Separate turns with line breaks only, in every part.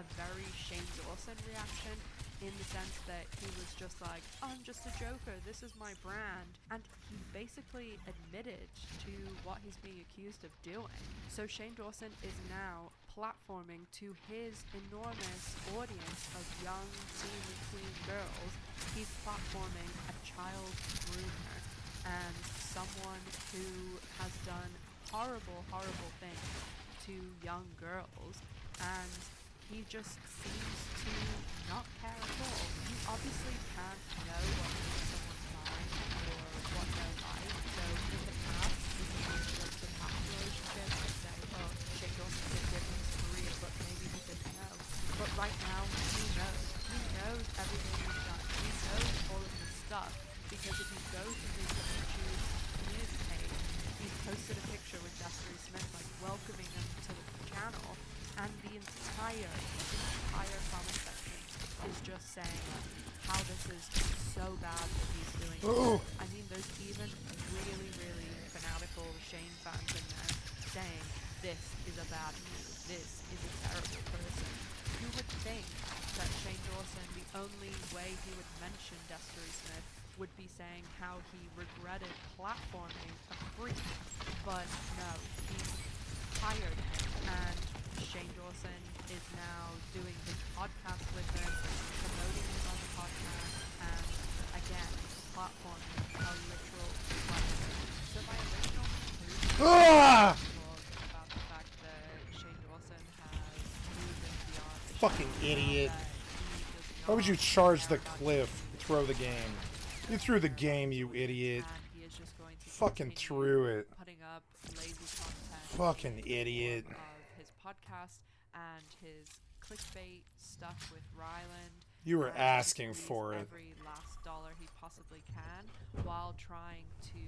a very Shane Dawson reaction, in the sense that he was just like, I'm just a joker, this is my brand. And he basically admitted to what he's being accused of doing. So Shane Dawson is now platforming to his enormous audience of young teen and tween girls. He's platforming a child groomer and someone who has done horrible, horrible things to young girls, and he just seems to not care at all. You obviously can't know what's in someone's mind or what they're like. So in the past, if you looked at past relationships and say, oh, Shane Dawson did give him his career, but maybe he didn't know. But right now, he knows. He knows everything he's done. He knows all of this stuff, because if you go to his YouTube community page, he's posted a picture with Desiree Smith, like, welcoming him to the channel, and the entire comment section is just saying how this is so bad that he's doing this. I mean, there's even really, really fanatical Shane fans in there saying, this is a bad move, this is a terrible person. You would think that Shane Dawson, the only way he would mention Desiree Smith would be saying how he regretted platforming a freak, but no, he hired him, and Shane Dawson is now doing his podcast with him, promoting him on the podcast, and again, platforming a literal predator. So my original conclusion about the fact that Shane Dawson has moved beyond the
fucking idiot. Why would you charge the cliff, throw the game? You threw the game, you idiot.
He is just going to
fucking threw it.
Putting up lazy content.
Fucking idiot.
Of his podcast and his clickbait stuff with Ryland.
You were asking for it.
Every last dollar he possibly can, while trying to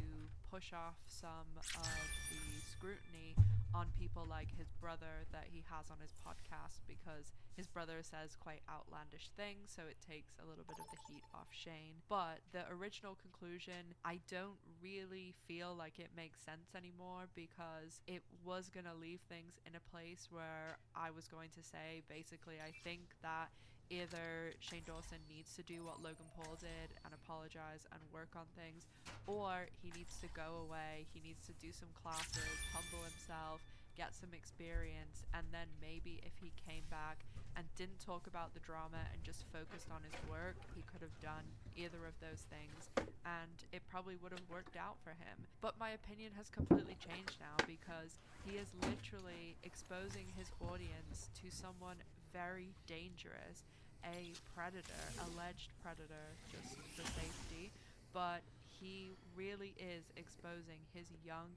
push off some of the scrutiny on people like his brother that he has on his podcast, because his brother says quite outlandish things, so it takes a little bit of the heat off Shane. But the original conclusion, I don't really feel like it makes sense anymore, because it was going to leave things in a place where I was going to say, basically, I think that either Shane Dawson needs to do what Logan Paul did and apologize and work on things, or he needs to go away, he needs to do some classes, humble himself, get some experience, and then maybe if he came back and didn't talk about the drama and just focused on his work, he could have done either of those things, and it probably would have worked out for him. But my opinion has completely changed now, because he is literally exposing his audience to someone very dangerous, a predator, alleged predator, just for safety, but he really is exposing his young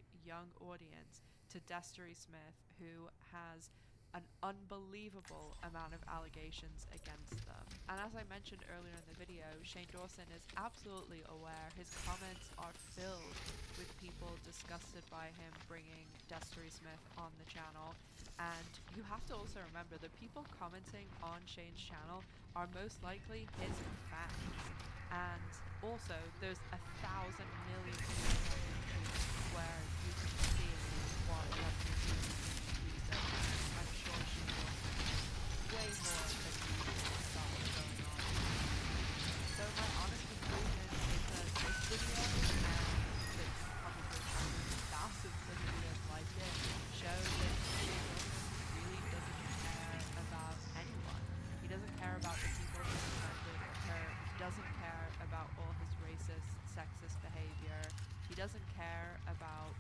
audience to Desiree Smith, who has an unbelievable amount of allegations against them. And as I mentioned earlier in the video, Shane Dawson is absolutely aware. His comments are filled with people disgusted by him bringing Desiree Smith on the channel. And you have to also remember, the people commenting on Shane's channel are most likely his fans. And also, there's 1,000 million views on YouTube where you can see what Desiree Smith is. I'm sure she wants way more than you about what's going on. So my honest conclusion is that this video, and there's probably thousands of videos like it, show that Shane Dawson really doesn't care about anyone. He doesn't care about the people he's offended. He doesn't care about all his racist, sexist behavior. He doesn't care about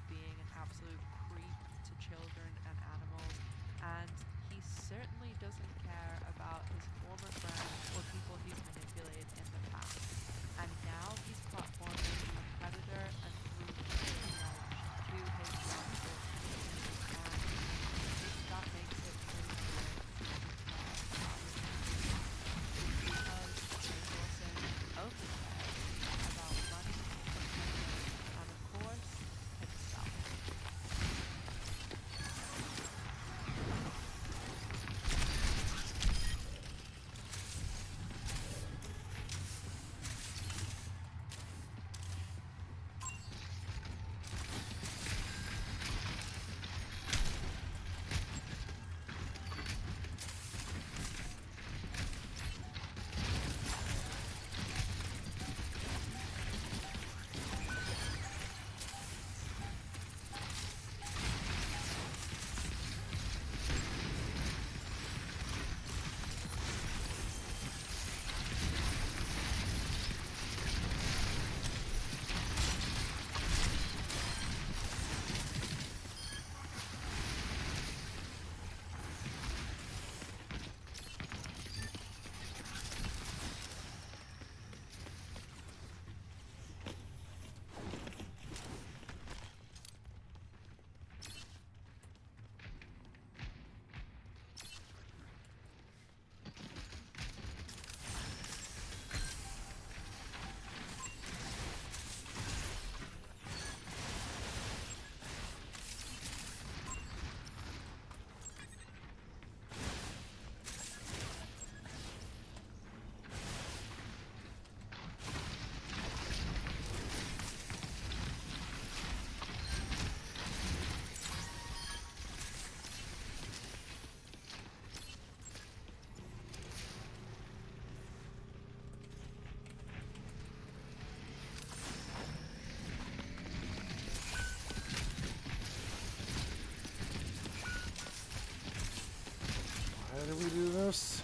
do we do this?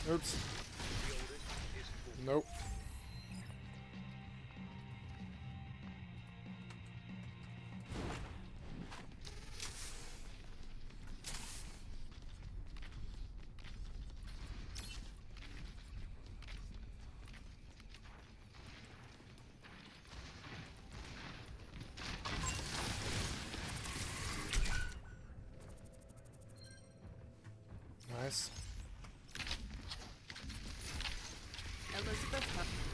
Oops. Nope. Nice.
Elizabeth.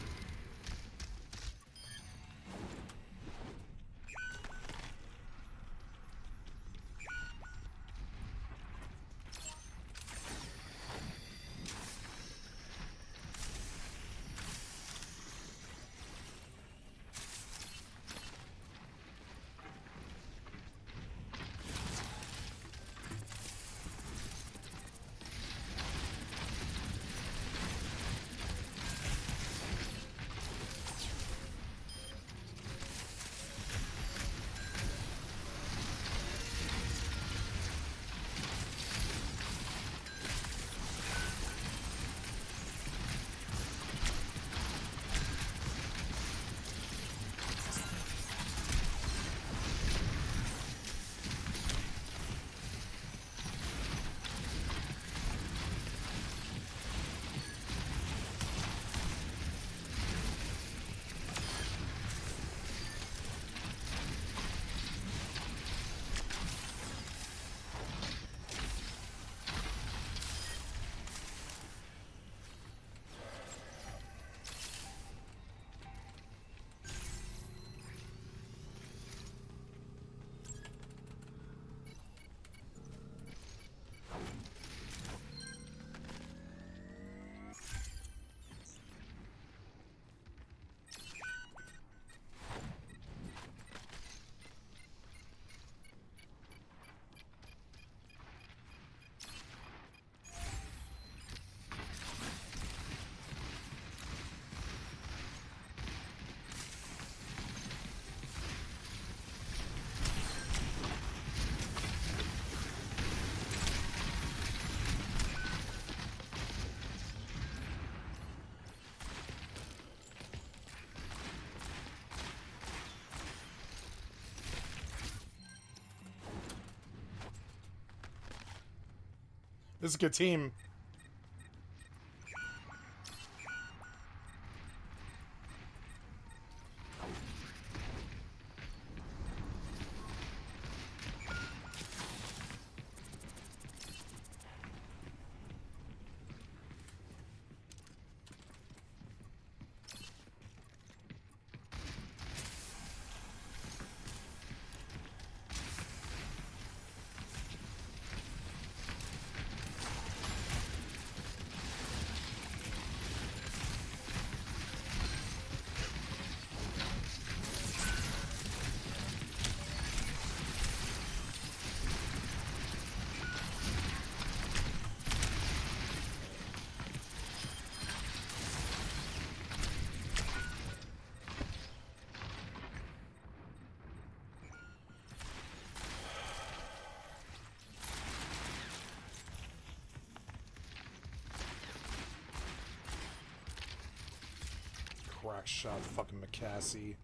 This is a good team. Crack shot, fucking McCassie.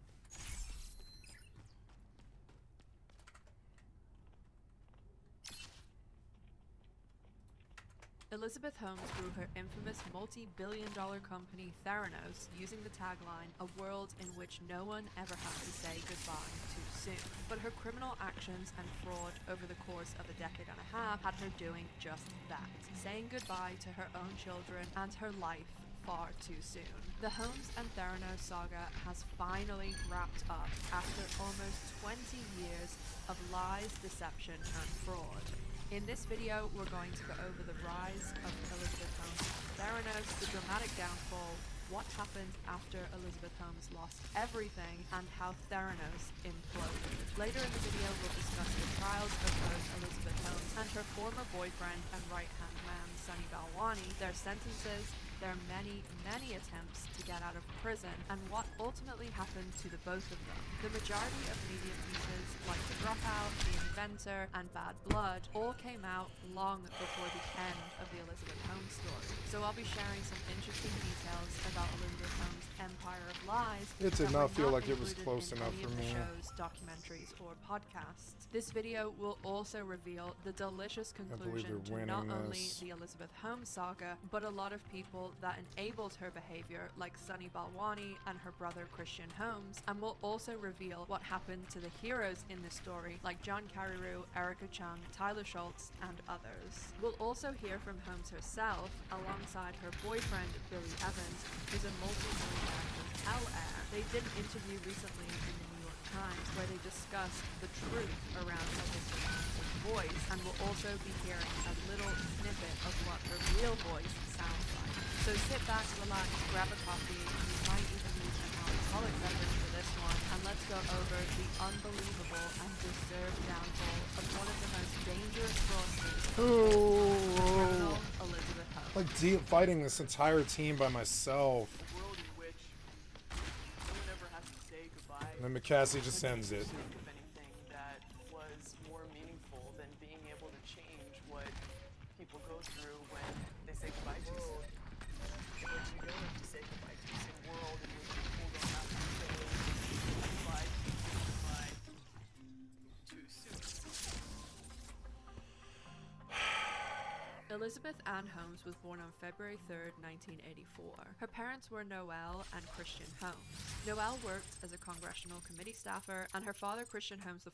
Elizabeth Holmes grew her infamous multi-billion-dollar company Theranos using the tagline, "A world in which no one ever has to say goodbye too soon." But her criminal actions and fraud over the course of a decade and a half had her doing just that, saying goodbye to her own children and her life far too soon. The Holmes and Theranos saga has finally wrapped up after almost 20 years of lies, deception, and fraud. In this video, we're going to go over the rise of Elizabeth Holmes and Theranos, the dramatic downfall, what happened after Elizabeth Holmes lost everything, and how Theranos imploded. Later in the video, we'll discuss the trials of both Elizabeth Holmes and her former boyfriend and right-hand man, Sunny Balwani, their sentences, their many, many attempts to get out of prison, and what ultimately happened to the both of them. The majority of media pieces, like The Dropout, The Inventor, and Bad Blood, all came out long before the end of the Elizabeth Holmes story. So I'll be sharing some interesting details about Elizabeth Holmes' empire of lies.
It did
that
not
were
feel like it was
included
close
in
enough
any
for
of the
me.
shows, documentaries, or podcasts. This video will also reveal the delicious conclusion to not only the Elizabeth Holmes saga, but a lot of people that enabled her behavior, like Sunny Balwani and her brother Christian Holmes, and will also reveal what happened to the heroes in this story, like John Carreyrou, Erica Chung, Tyler Schultz, and others. We'll also hear from Holmes herself, alongside her boyfriend Billy Evans, who's a multi-millionaire hotel heir. They did an interview recently in the New York Times where they discussed the truth around Elizabeth Holmes' voice, and we'll also be hearing a little snippet of what her real voice sounds like. So sit back, relax, grab a coffee, you might even use an alcoholic beverage for this one, and let's go over the unbelievable and deserved downfall of one of the most dangerous fraudsters, criminal Elizabeth Holmes.
Like fighting this entire team by myself.
A world in which no one ever has to say goodbye.
And then McCassie just ends it.
Think of anything that was more meaningful than being able to change what people go through when they say goodbye too soon. What you don't have to say goodbye to is a world in which people don't have to say goodbye too soon.
Elizabeth Ann Holmes was born on February 3rd, 1984. Her parents were Noel and Christian Holmes. Noel worked as a congressional committee staffer, and her father, Christian Holmes IV,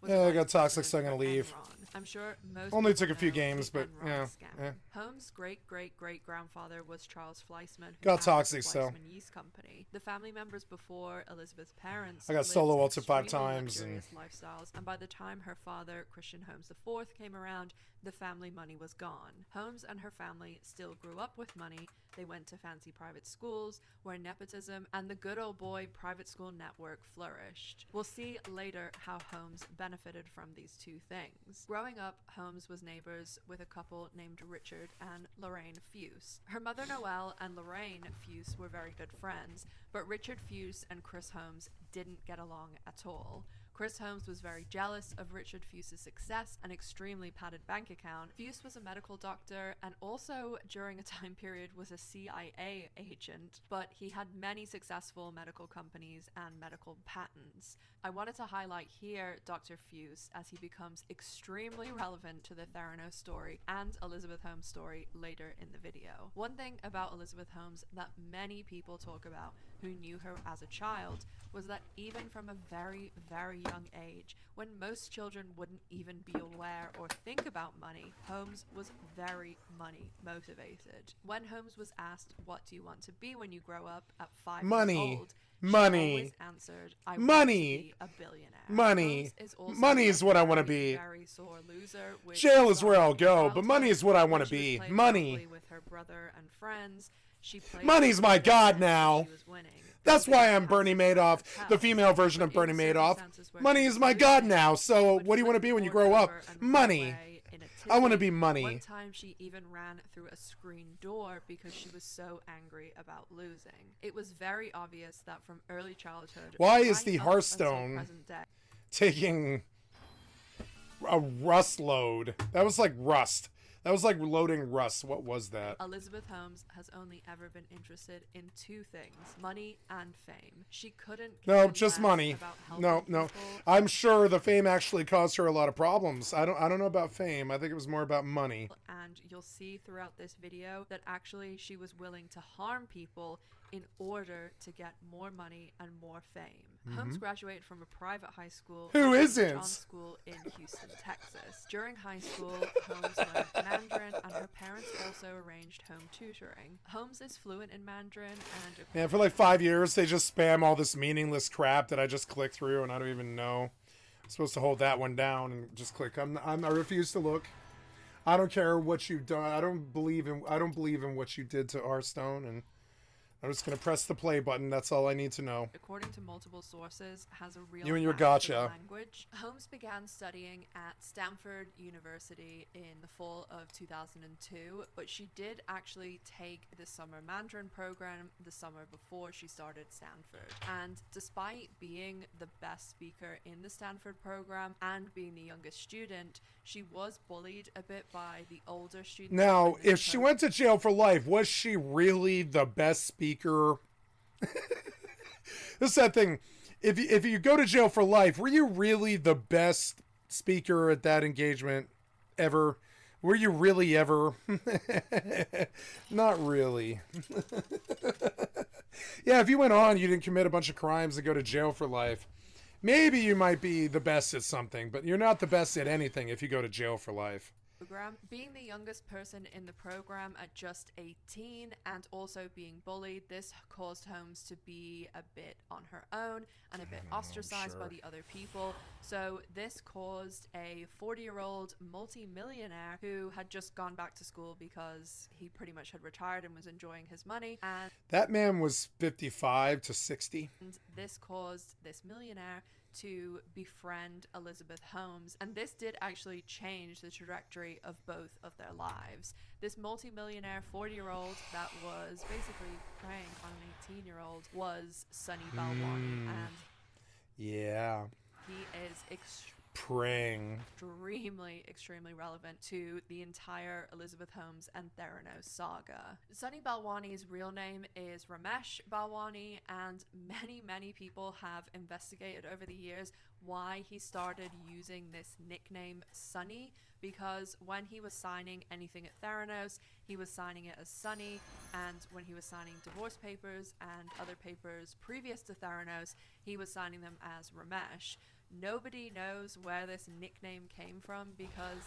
was
Yeah, I got toxic, so I'm gonna
for
leave.
Enron. I'm sure most
Only
people
took a few
know
games,
the
but,
Enron
yeah,
scam.
yeah.
Holmes' great-great-great-grandfather was Charles Fleisman, who
Got
founded
toxic,
the
so.
Fleisman Yeast Company. The family members before Elizabeth's parents
I got
lived
solo ulted 5
extremely
times, and
luxurious lifestyles, and by the time her father, Christian Holmes IV, came around, the family money was gone. Holmes and her family still grew up with money. They went to fancy private schools where nepotism and the good old boy private school network flourished. We'll see later how Holmes benefited from these two things. Growing up, Holmes was neighbors with a couple named Richard and Lorraine Fuse. Her mother Noelle and Lorraine Fuse were very good friends, but Richard Fuse and Chris Holmes didn't get along at all. Chris Holmes was very jealous of Richard Fuse's success and extremely padded bank account. Fuse was a medical doctor and also during a time period was a CIA agent, but he had many successful medical companies and medical patents. I wanted to highlight here Dr. Fuse as he becomes extremely relevant to the Theranos story and Elizabeth Holmes' story later in the video. One thing about Elizabeth Holmes that many people talk about who knew her as a child was that even from a very, very young age, when most children wouldn't even be aware or think about money, Holmes was very money motivated. When Holmes was asked, "What do you want to be when you grow up?" at 5
Money.
years old,
Money.
she always answered, "I
Money.
want to be a billionaire."
Money.
Holmes is also
Money is
a
what I wanna
very,
be.
very sore loser, which
Jail is where I'll
from
go,
her
but money is what I wanna
when she was
be.
playing
Money.
Monopoly with her brother and friends. She played
Money's my god
and
now.
she was winning.
That's
They
why
didn't
I'm
have
Bernie
to
Madoff,
tell.
the female version of
But
Bernie
in
Madoff.
circumstances where
Money
she
is
was
my god
losing,
now, so
would
what do you want to
flip
be when you
the board
grow up?
over and run
Money.
away in a
I want to
tizzy.
be money.
One time she even ran through a screen door because she was so angry about losing. It was very obvious that from early childhood,
Why is
right
the
up
Hearthstone
until present day,
Taking a rust load. That was like rust. That was like loading rust. What was that?
Elizabeth Holmes has only ever been interested in two things: money and fame. She couldn't care
No, just
less
money.
about
No,
helping
no.
people.
I'm sure the fame actually caused her a lot of problems. I don't know about fame. I think it was more about money.
And you'll see throughout this video that actually she was willing to harm people in order to get more money and more fame. Holmes graduated from a private high school,
Who
St.
isn't?
John's School in Houston, Texas. During high school, Holmes learned Mandarin, and her parents also arranged home tutoring. Holmes is fluent in Mandarin, and
Yeah, for like 5 years, they just spam all this meaningless crap that I just click through, and I don't even know. I'm supposed to hold that one down and just click. I refuse to look. I don't care what you've done. I don't believe in what you did to Hearthstone, and I'm just going to press the play button. That's all I need to know.
according to multiple sources, has a real
You and your
knack for the
gotcha.
language. Holmes began studying at Stanford University in the fall of 2002, but she did actually take the summer Mandarin program the summer before she started Stanford. And despite being the best speaker in the Stanford program and being the youngest student, she was bullied a bit by the older students.
Now,
in this
if she
program.
went to jail for life, was she really the best speaker? This is that thing. If you go to jail for life, were you really the best speaker at that engagement ever? Were you really ever? Not really. Yeah, if you went on, you didn't commit a bunch of crimes and go to jail for life, maybe you might be the best at something, but you're not the best at anything if you go to jail for life.
Program. Being the youngest person in the program at just 18 and also being bullied, this caused Holmes to be a bit on her own and a bit ostracized by
sure.
the other people. So this caused a 40-year-old multi-millionaire who had just gone back to school because he pretty much had retired and was enjoying his money, and
That man was 55 to 60.
this caused this millionaire to befriend Elizabeth Holmes, and this did actually change the trajectory of both of their lives. This multi-millionaire 40-year-old that was basically preying on an 18-year-old was Sunny Balwani, and
Yeah.
he is
Praying.
extremely relevant to the entire Elizabeth Holmes and Theranos saga. Sunny Balwani's real name is Ramesh Balwani, and many people have investigated over the years why he started using this nickname Sunny, because when he was signing anything at Theranos, he was signing it as Sunny, and when he was signing divorce papers and other papers previous to Theranos, he was signing them as Ramesh. Nobody knows where this nickname came from because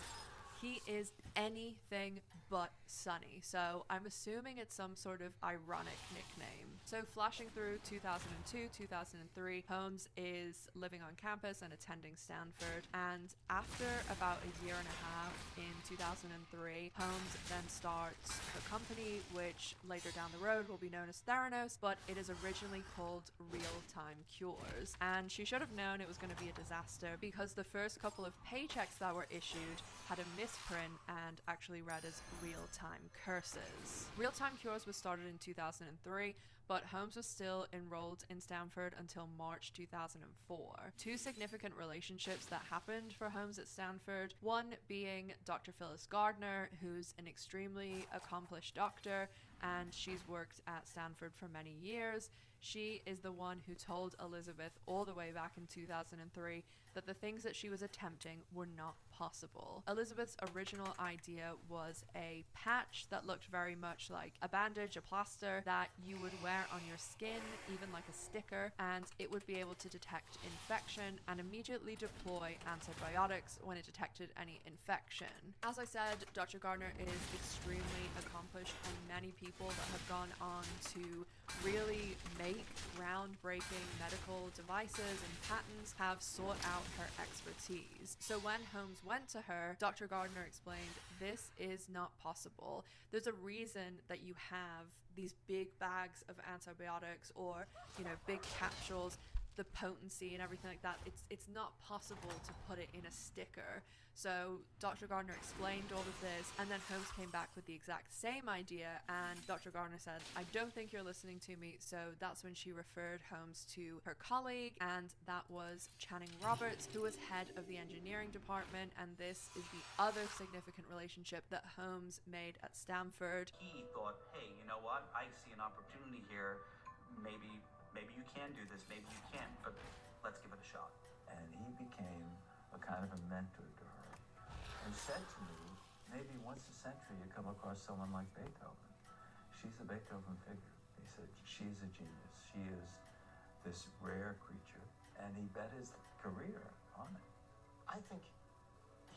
he is anything but Sunny. So I'm assuming it's some sort of ironic nickname. So flashing through 2002, 2003, Holmes is living on campus and attending Stanford. And after about a year and a half in 2003, Holmes then starts her company, which later down the road will be known as Theranos, but it is originally called Real Time Cures. And she should have known it was going to be a disaster because the first couple of paychecks that were issued had a misprint and actually read as Real-Time Curses. Real-Time Cures was started in 2003, but Holmes was still enrolled in Stanford until March 2004. Two significant relationships that happened for Holmes at Stanford, one being Dr. Phyllis Gardner, who's an extremely accomplished doctor, and she's worked at Stanford for many years. She is the one who told Elizabeth all the way back in 2003 that the things that she was attempting were not possible. Elizabeth's original idea was a patch that looked very much like a bandage, a plaster that you would wear on your skin, even like a sticker, and it would be able to detect infection and immediately deploy antibiotics when it detected any infection. As I said, Dr. Gardner is extremely accomplished, and many people that have gone on to really make groundbreaking medical devices and patents have sought out her expertise. So when Holmes went to her, Dr. Gardner explained, this is not possible. There's a reason that you have these big bags of antibiotics or, big capsules, the potency and everything like that. It's not possible to put it in a sticker. So Dr. Gardner explained all of this, and then Holmes came back with the exact same idea, and Dr. Gardner said, I don't think you're listening to me. So that's when she referred Holmes to her colleague, and that was Channing Roberts, who was head of the engineering department, and this is the other significant relationship that Holmes made at Stanford.
He thought, hey, you know what? I see an opportunity here. Maybe you can do this, maybe you can't, but let's give it a shot.
And he became a kind of a mentor to her and said to me, maybe once a century you come across someone like Beethoven. She's a Beethoven figure. He said, she's a genius. She is this rare creature. And he bet his career on it.
I think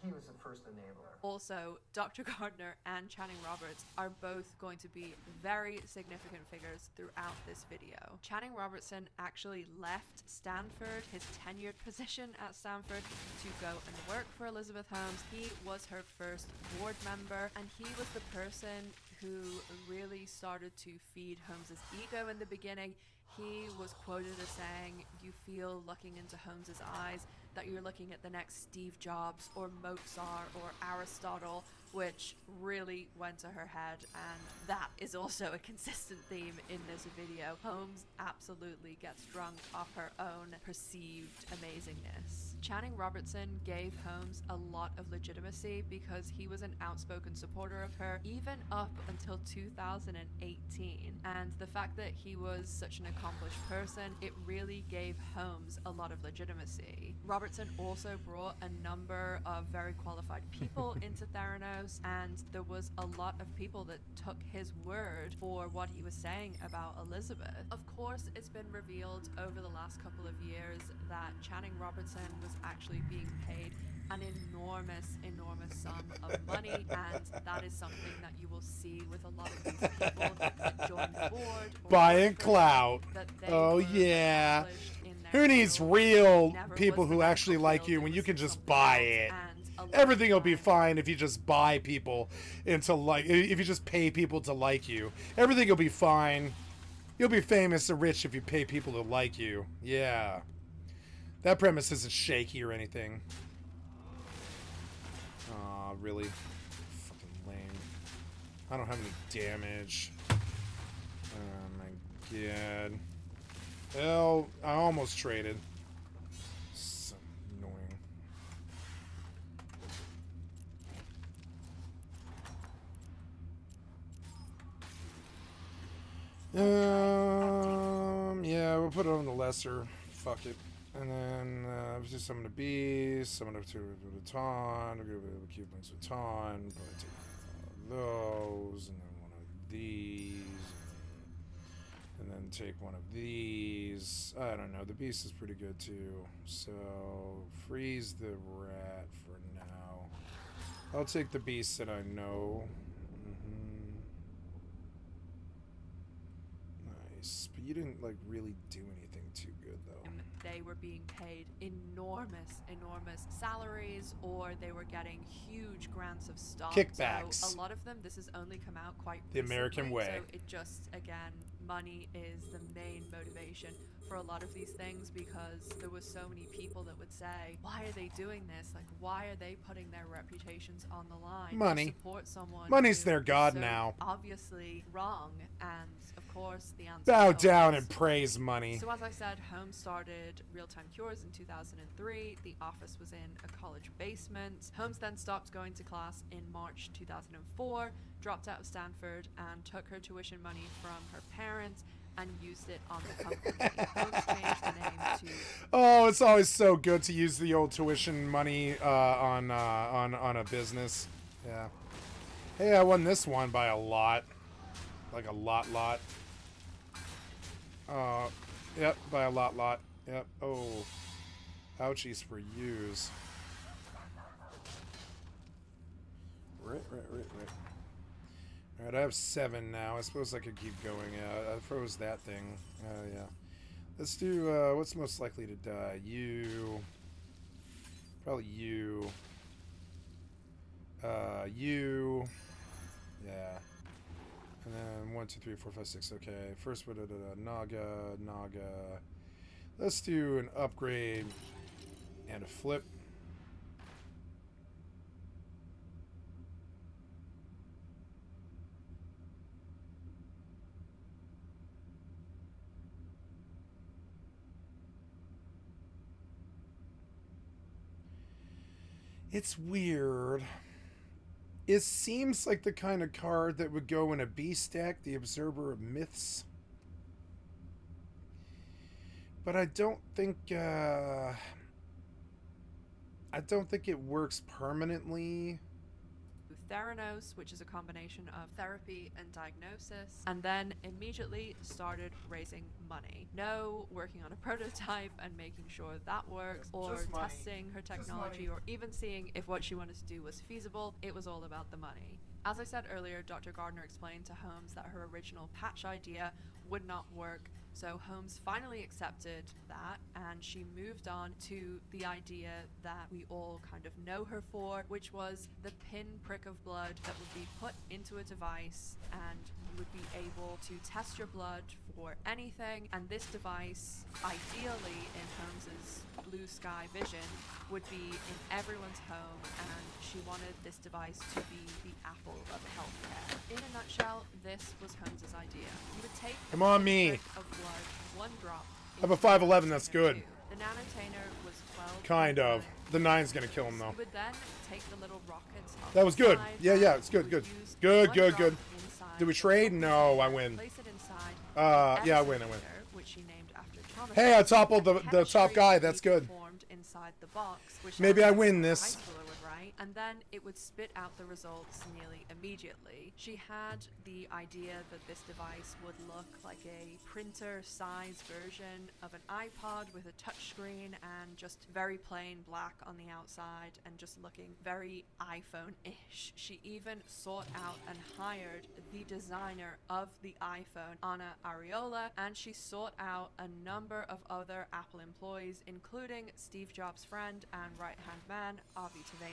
he was the first enabler.
Also, Dr. Gardner and Channing Roberts are both going to be very significant figures throughout this video. Channing Robertson actually left Stanford, his tenured position at Stanford, to go and work for Elizabeth Holmes. He was her first board member, and he was the person who really started to feed Holmes's ego in the beginning. He was quoted as saying, "You feel looking into Holmes's eyes that you're looking at the next Steve Jobs or Mozart or Aristotle," which really went to her head, and that is also a consistent theme in this video. Holmes absolutely gets drunk off her own perceived amazingness. Channing Robertson gave Holmes a lot of legitimacy because he was an outspoken supporter of her even up until 2018, and the fact that he was such an accomplished person, it really gave Holmes a lot of legitimacy. Robertson also brought a number of very qualified people into Theranos, and there was a lot of people that took his word for what he was saying about Elizabeth. Of course, it's been revealed over the last couple of years that Channing Robertson was actually being paid an enormous sum of money, and that is something that you will see with a lot of these people that join the board or
Buying
work for
clout.
them, that they
Oh
were
yeah.
accomplished in their
Who needs
field.
real
Never
people
was the
who actually
medical
like
field,
you
it
when you
was
can just
something
buy
else,
it?
and a lot of
Everything will be
time-
fine if you just buy people into like, if you just pay people to like you. Everything will be fine. You'll be famous and rich if you pay people to like you. Yeah. That premise isn't shaky or anything. Aw, really? Fucking lame. I don't have any damage. Oh my god. Hell, I almost traded. So annoying. Yeah, we'll put it on the lesser. Fuck it. And then let's do summon a beast, summon up to a baton, we'll go with cube links baton, probably take those, and then one of these, and then take one of these. I don't know, the beast is pretty good too. So freeze the rat for now. I'll take the beast that I know. Nice, but you didn't like really do anything too good though.
They were being paid enormous salaries, or they were getting huge grants of stock.
Kickbacks.
So a lot of them, this has only come out quite
The
recently,
American way.
So it just, again, money is the main motivation for a lot of these things, because there were so many people that would say, why are they doing this? Like, why are they putting their reputations on the line
Money.
to support someone
Money's
who
their
is
god
so
now.
obviously wrong? And of course the answer
Bow
is
down
always-
and praise money.
So as I said, Holmes started Real-Time Cures in 2003. The office was in a college basement. Holmes then stopped going to class in March 2004, dropped out of Stanford, and took her tuition money from her parents and used it on the company. Holmes changed the name to...
Oh, it's always so good to use the old tuition money on a business. Yeah. Hey, I won this one by a lot. Like a lot. Yep, by a lot. Yep. Oh. Ouchies for yous. Right. Alright, I have 7 now. I suppose I could keep going. I froze that thing. Yeah. Let's do, what's most likely to die? You. Probably you. You. Yeah. And then 1, 2, 3, 4, 5, 6. Okay. First, Naga. Let's do an upgrade and a flip. It's weird. It seems like the kind of card that would go in a B stack, the Observer of Myths. But I don't think it works permanently.
Theranos, which is a combination of therapy and diagnosis, and then immediately started raising money. No working on a prototype and making sure that works, or
Just money.
testing her
Just
technology,
money.
or even seeing if what she wanted to do was feasible. It was all about the money. As I said earlier, Dr. Gardner explained to Holmes that her original patch idea would not work So Holmes finally accepted that, and she moved on to the idea that we all kind of know her for, which was the pinprick of blood that would be put into a device, and you would be able to test your blood for anything. And this device, ideally in Holmes's blue sky vision, would be in everyone's home, and she wanted this device to be the Apple of healthcare. In a nutshell, this was Holmes's idea. You would take
Come on, me.
of blood, 1 drop.
I have a 5'11", that's good.
The nanotainer was 12.
Kind of. The 9's gonna kill him though.
You would then take the little rockets off
That was
the
good.
side,
Yeah, yeah,
and
it's good,
you
good.
would use
Good,
one
good,
drop
good.
inside
Do we
the
trade?
little
No, I
container,
win.
Place it inside
Yeah, I
the
win.
cylinder, which she named after Thomas.
Hey, I toppled the
chemistry
top guy.
would be
That's good.
performed inside the box, which
Maybe
sounds
I
like
win
a
this.
high schooler would write, and then it would spit out the results nearly immediately. She had the idea that this device would look like a printer-sized version of an iPod with a touchscreen and just very plain black on the outside and just looking very iPhone-ish. She even sought out and hired the designer of the iPhone, Anna Ariola, and she sought out a number of other Apple employees, including Steve Jobs' friend and right-hand man, OW2.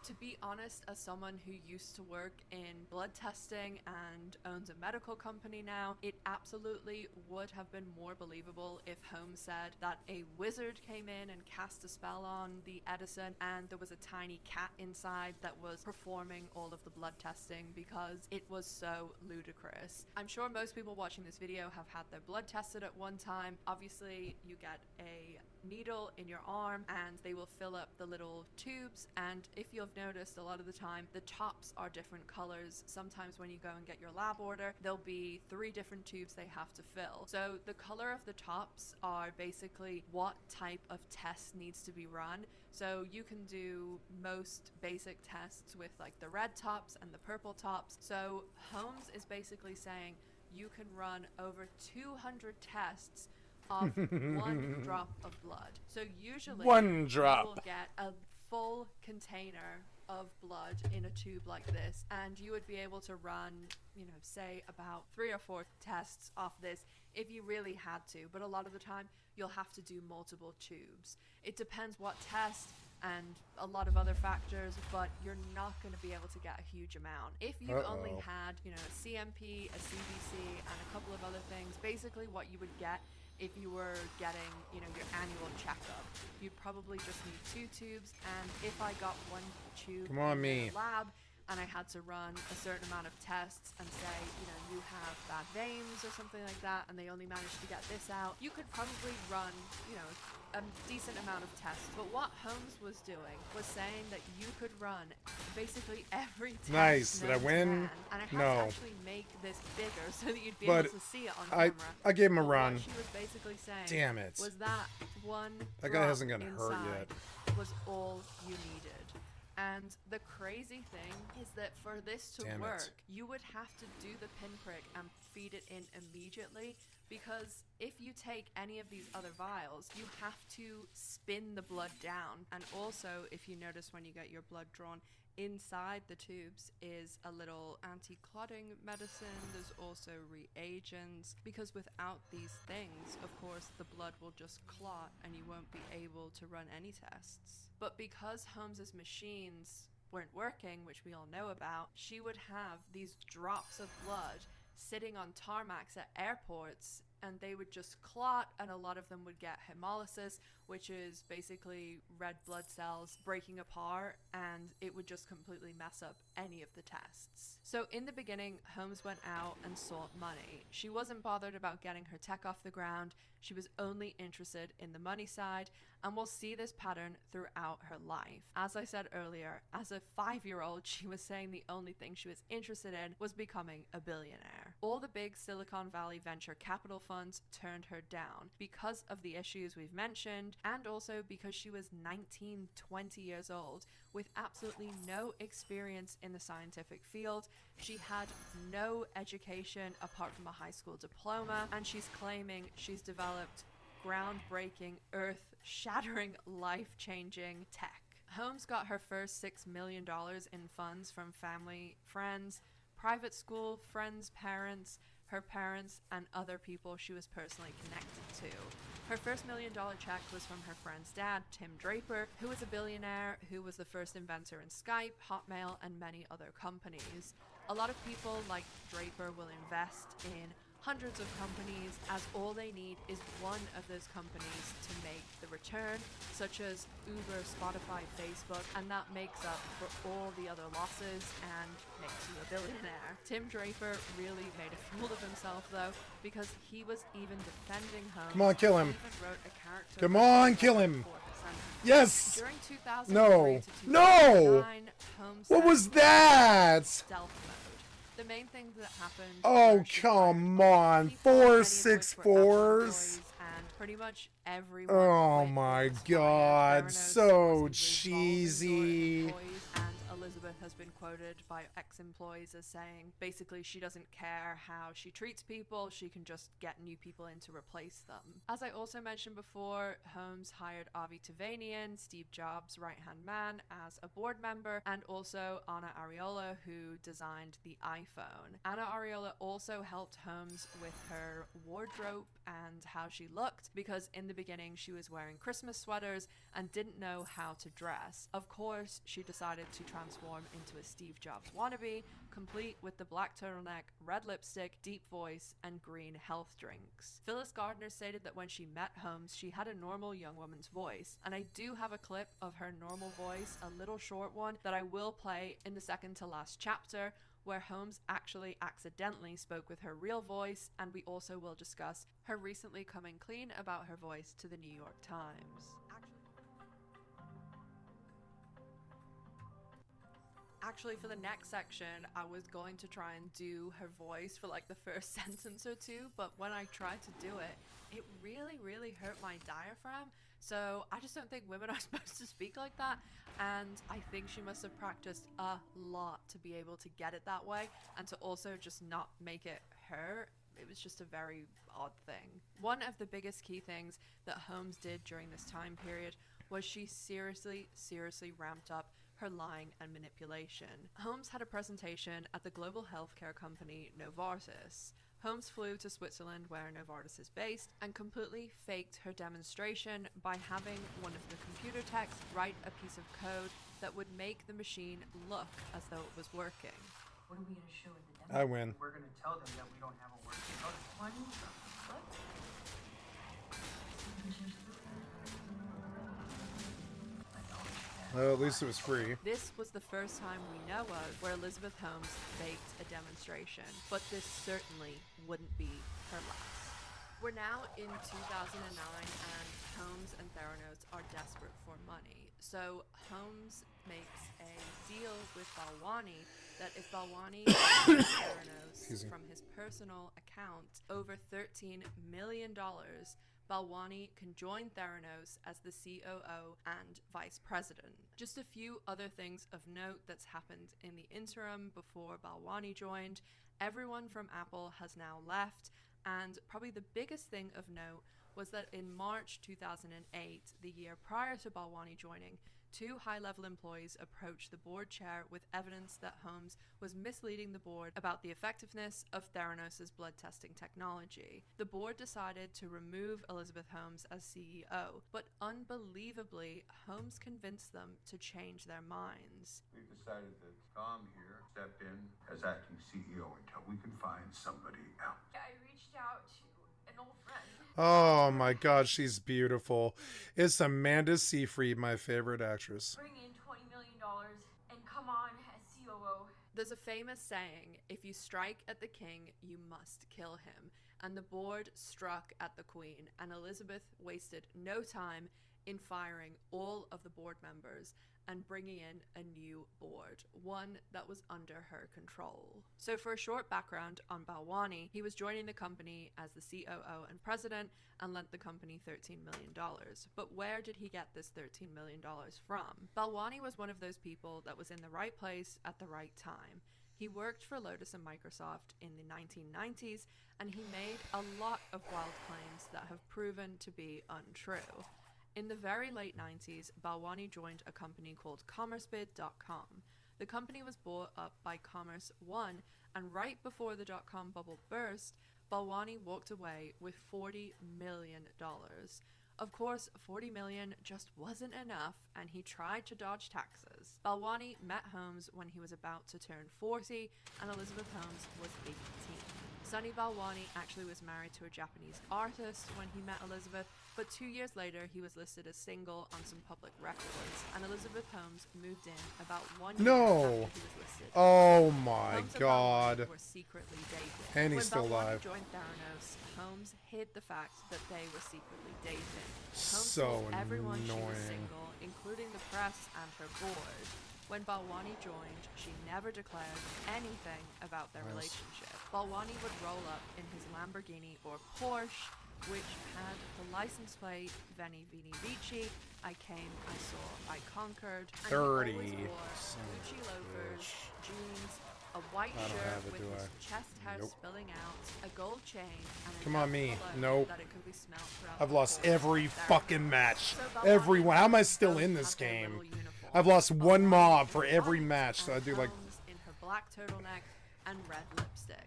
To be honest, as someone who used to work in blood testing and owns a medical company now, it absolutely would have been more believable if Holmes said that a wizard came in and cast a spell on the Edison and there was a tiny cat inside that was performing all of the blood testing, because it was so ludicrous. I'm sure most people watching this video have had their blood tested at one time. Obviously, you get a needle in your arm and they will fill up the little tubes, and if you've noticed, a lot of the time the tops are different colors. Sometimes when you go and get your lab order, there'll be 3 different tubes they have to fill. So the color of the tops are basically what type of test needs to be run. So you can do most basic tests with like the red tops and the purple tops. So Holmes is basically saying you can run over 200 tests of 1 drop of blood. So usually
1 drop.
you will get a full container of blood in a tube like this, and you would be able to run, you know, say about 3 or 4 tests off this if you really had to, but a lot of the time you'll have to do multiple tubes. It depends what test and a lot of other factors, but you're not going to be able to get a huge amount. If you only had, you know, a CMP, a CBC, and a couple of other things, basically what you would get if you were getting, you know, your annual checkup, you'd probably just need 2 tubes. And if I got 1 tube
Come on,
in
me.
the lab and I had to run a certain amount of tests and say, you know, you have bad veins or something like that, and they only managed to get this out, you could probably run, you know, a decent amount of tests. But what Holmes was doing was saying that you could run basically every test.
Nice. Did I
known to
win?
man, and I had
No.
to actually make this bigger so that you'd be
But
able to see it on
I
camera.
gave him a
But
run.
What she was basically saying
Damn it.
was that 1
That guy
drop
hasn't gotten hurt
inside
yet.
was all you needed. And the crazy thing is that for this to
Damn it.
work, you would have to do the pinprick and feed it in immediately, because if you take any of these other vials, you have to spin the blood down. And also, if you notice when you get your blood drawn, inside the tubes is a little anti-clotting medicine. There's also reagents, because without these things, of course, the blood will just clot and you won't be able to run any tests. But because Holmes's machines weren't working, which we all know about, she would have these drops of blood sitting on tarmacs at airports, and they would just clot, and a lot of them would get hemolysis, which is basically red blood cells breaking apart, and it would just completely mess up any of the tests. So in the beginning, Holmes went out and sought money. She wasn't bothered about getting her tech off the ground. She was only interested in the money side, and we'll see this pattern throughout her life. As I said earlier, as a 5-year-old, she was saying the only thing she was interested in was becoming a billionaire. All the big Silicon Valley venture capital funds turned her down because of the issues we've mentioned, and also because she was 19, 20 years old with absolutely no experience in the scientific field. She had no education apart from a high school diploma, and she's claiming she's developed groundbreaking, earth-shattering, life-changing tech. Holmes got her first $6 million in funds from family, friends, private school, friends, parents, her parents, and other people she was personally connected to. Her first $1 million check was from her friend's dad, Tim Draper, who was a billionaire who was the first inventor in Skype, Hotmail, and many other companies. A lot of people like Draper will invest in hundreds of companies, as all they need is one of those companies to make the return, such as Uber, Spotify, Facebook, and that makes up for all the other losses and makes you a billionaire. Tim Draper really made a fool of himself though, because he was even defending Holmes.
Come on, kill him.
He even wrote a character
Come on, kill him.
for his sentence.
Yes!
During 2003
No.
to 2009,
No!
Holmes
What
said
was
he
that?
stealth mode. The main thing that happened.
Oh,
were she
come
fired
on.
people, many of which
464s?
were Apple employees, and pretty much everyone.
Oh
quit
my
Theranos.
god,
Theranos
so
was a revolving door of
cheesy.
employees, and Elizabeth has been quoted by ex-employees as saying, basically, she doesn't care how she treats people, she can just get new people in to replace them. As I also mentioned before, Holmes hired Avi Tavanian, Steve Jobs' right-hand man, as a board member, and also Anna Ariola, who designed the iPhone. Anna Ariola also helped Holmes with her wardrobe and how she looked, because in the beginning she was wearing Christmas sweaters and didn't know how to dress. Of course, she decided to transform into a Steve Jobs wannabe, complete with the black turtleneck, red lipstick, deep voice, and green health drinks. Phyllis Gardner stated that when she met Holmes, she had a normal young woman's voice, and I do have a clip of her normal voice, a little short one, that I will play in the second to last chapter, where Holmes actually accidentally spoke with her real voice, and we also will discuss her recently coming clean about her voice to the New York Times. Actually, for the next section, I was going to try and do her voice for like the first sentence or two, but when I tried to do it, it really hurt my diaphragm. So I just don't think women are supposed to speak like that, and I think she must have practiced a lot to be able to get it that way, and to also just not make it her. It was just a very odd thing. One of the biggest key things that Holmes did during this time period was she seriously ramped up her lying and manipulation. Holmes had a presentation at the global healthcare company Novartis. Holmes flew to Switzerland, where Novartis is based, and completely faked her demonstration by having one of the computer techs write a piece of code that would make the machine look as though it was working.
What are we going to show in the demo?
I win.
We're going to tell them that we don't have a working prototype.
What?
Well, at least it was free.
This was the first time we know of where Elizabeth Holmes faked a demonstration, but this certainly wouldn't be her last. We're now in 2009, and Holmes and Theranos are desperate for money. So Holmes makes a deal with Balwani that if Balwani pays Theranos from his personal account over $13 million, Balwani can join Theranos as the COO and vice president. Just a few other things of note that's happened in the interim before Balwani joined. Everyone from Apple has now left, and probably the biggest thing of note was that in March 2008, the year prior to Balwani joining, two high-level employees approached the board chair with evidence that Holmes was misleading the board about the effectiveness of Theranos' blood testing technology. The board decided to remove Elizabeth Holmes as CEO, but unbelievably, Holmes convinced them to change their minds.
We've decided that Tom here step in as acting CEO until we can find somebody else.
I reached out to an old friend.
Oh my god, she's beautiful. It's Amanda Seyfried, my favorite actress.
Bring in $20 million and come on as COO.
There's a famous saying, if you strike at the king, you must kill him. And the board struck at the queen, and Elizabeth wasted no time in firing all of the board members and bringing in a new board, one that was under her control. So for a short background on Balwani, he was joining the company as the COO and president and lent the company $13 million. But where did he get this $13 million from? Balwani was one of those people that was in the right place at the right time. He worked for Lotus and Microsoft in the 1990s, and he made a lot of wild claims that have proven to be untrue. In the very late 90s, Balwani joined a company called CommerceBid.com. The company was bought up by Commerce One, and right before the dot-com bubble burst, Balwani walked away with $40 million. Of course, $40 million just wasn't enough, and he tried to dodge taxes. Balwani met Holmes when he was about to turn 40, and Elizabeth Holmes was 18. Sunny Balwani actually was married to a Japanese artist when he met Elizabeth, but 2 years later he was listed as single on some public records, and Elizabeth Holmes moved in about 1 year after he was listed.
Oh my
Holmes and
god.
Balwani were secretly dating.
And he's
When
still
Balwani
alive.
joined Theranos, Holmes hid the fact that they were secretly dating. Holmes
So
told everyone she was
annoying.
single, including the press and her board. When Balwani joined, she never declared anything about their relationship. Balwani would roll up in his Lamborghini or Porsche, which had the license plate Veni Vidi Vici, I came, I saw, I conquered, and he always wore Gucci loafers, jeans, a white
I don't
shirt
have it,
with
do
his
I?
chest hair
Nope.
spilling out, a gold chain, and
Come on, me. Nope.
that it could be smelled throughout
I've
the
lost
whole
every
Theranos.
fucking match.
So Balwani
Every one. How am I
and
still
Holmes
in this
had their
game?
little uniform.
I've lost one
Balwani
mob
in
for
white
every match, so I
and
do like
Holmes in her black turtleneck and red lipstick.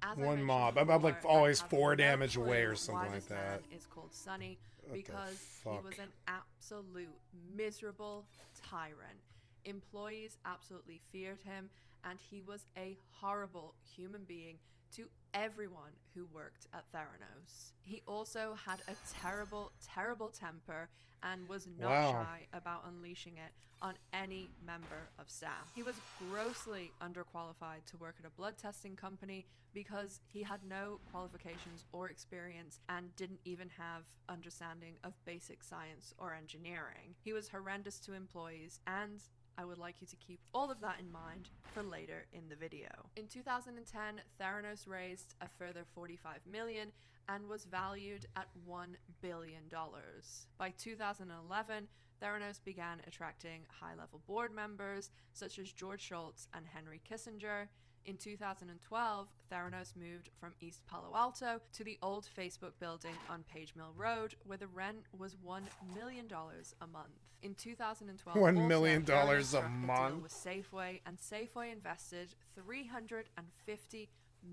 As I
one
mentioned
mob. I'm like
before, I
always
have
4
no
damage away
clue
or something
why
like
this man
that.
is called Sunny,
What the
because he
fuck?
was an absolute miserable tyrant. Employees absolutely feared him, and he was a horrible human being to everyone who worked at Theranos. He also had a terrible, terrible temper and was not
Wow.
shy about unleashing it on any member of staff. He was grossly underqualified to work at a blood testing company because he had no qualifications or experience and didn't even have understanding of basic science or engineering. He was horrendous to employees, and I would like you to keep all of that in mind for later in the video. In 2010, Theranos raised a further $45 million and was valued at $1 billion. By 2011, Theranos began attracting high-level board members such as George Shultz and Henry Kissinger. In 2012, Theranos moved from East Palo Alto to the old Facebook building on Page Mill Road, where the rent was $1 million a month. In 2012,
$1 million
Theranos
a
struck
month?
deal with Safeway, and Safeway invested $350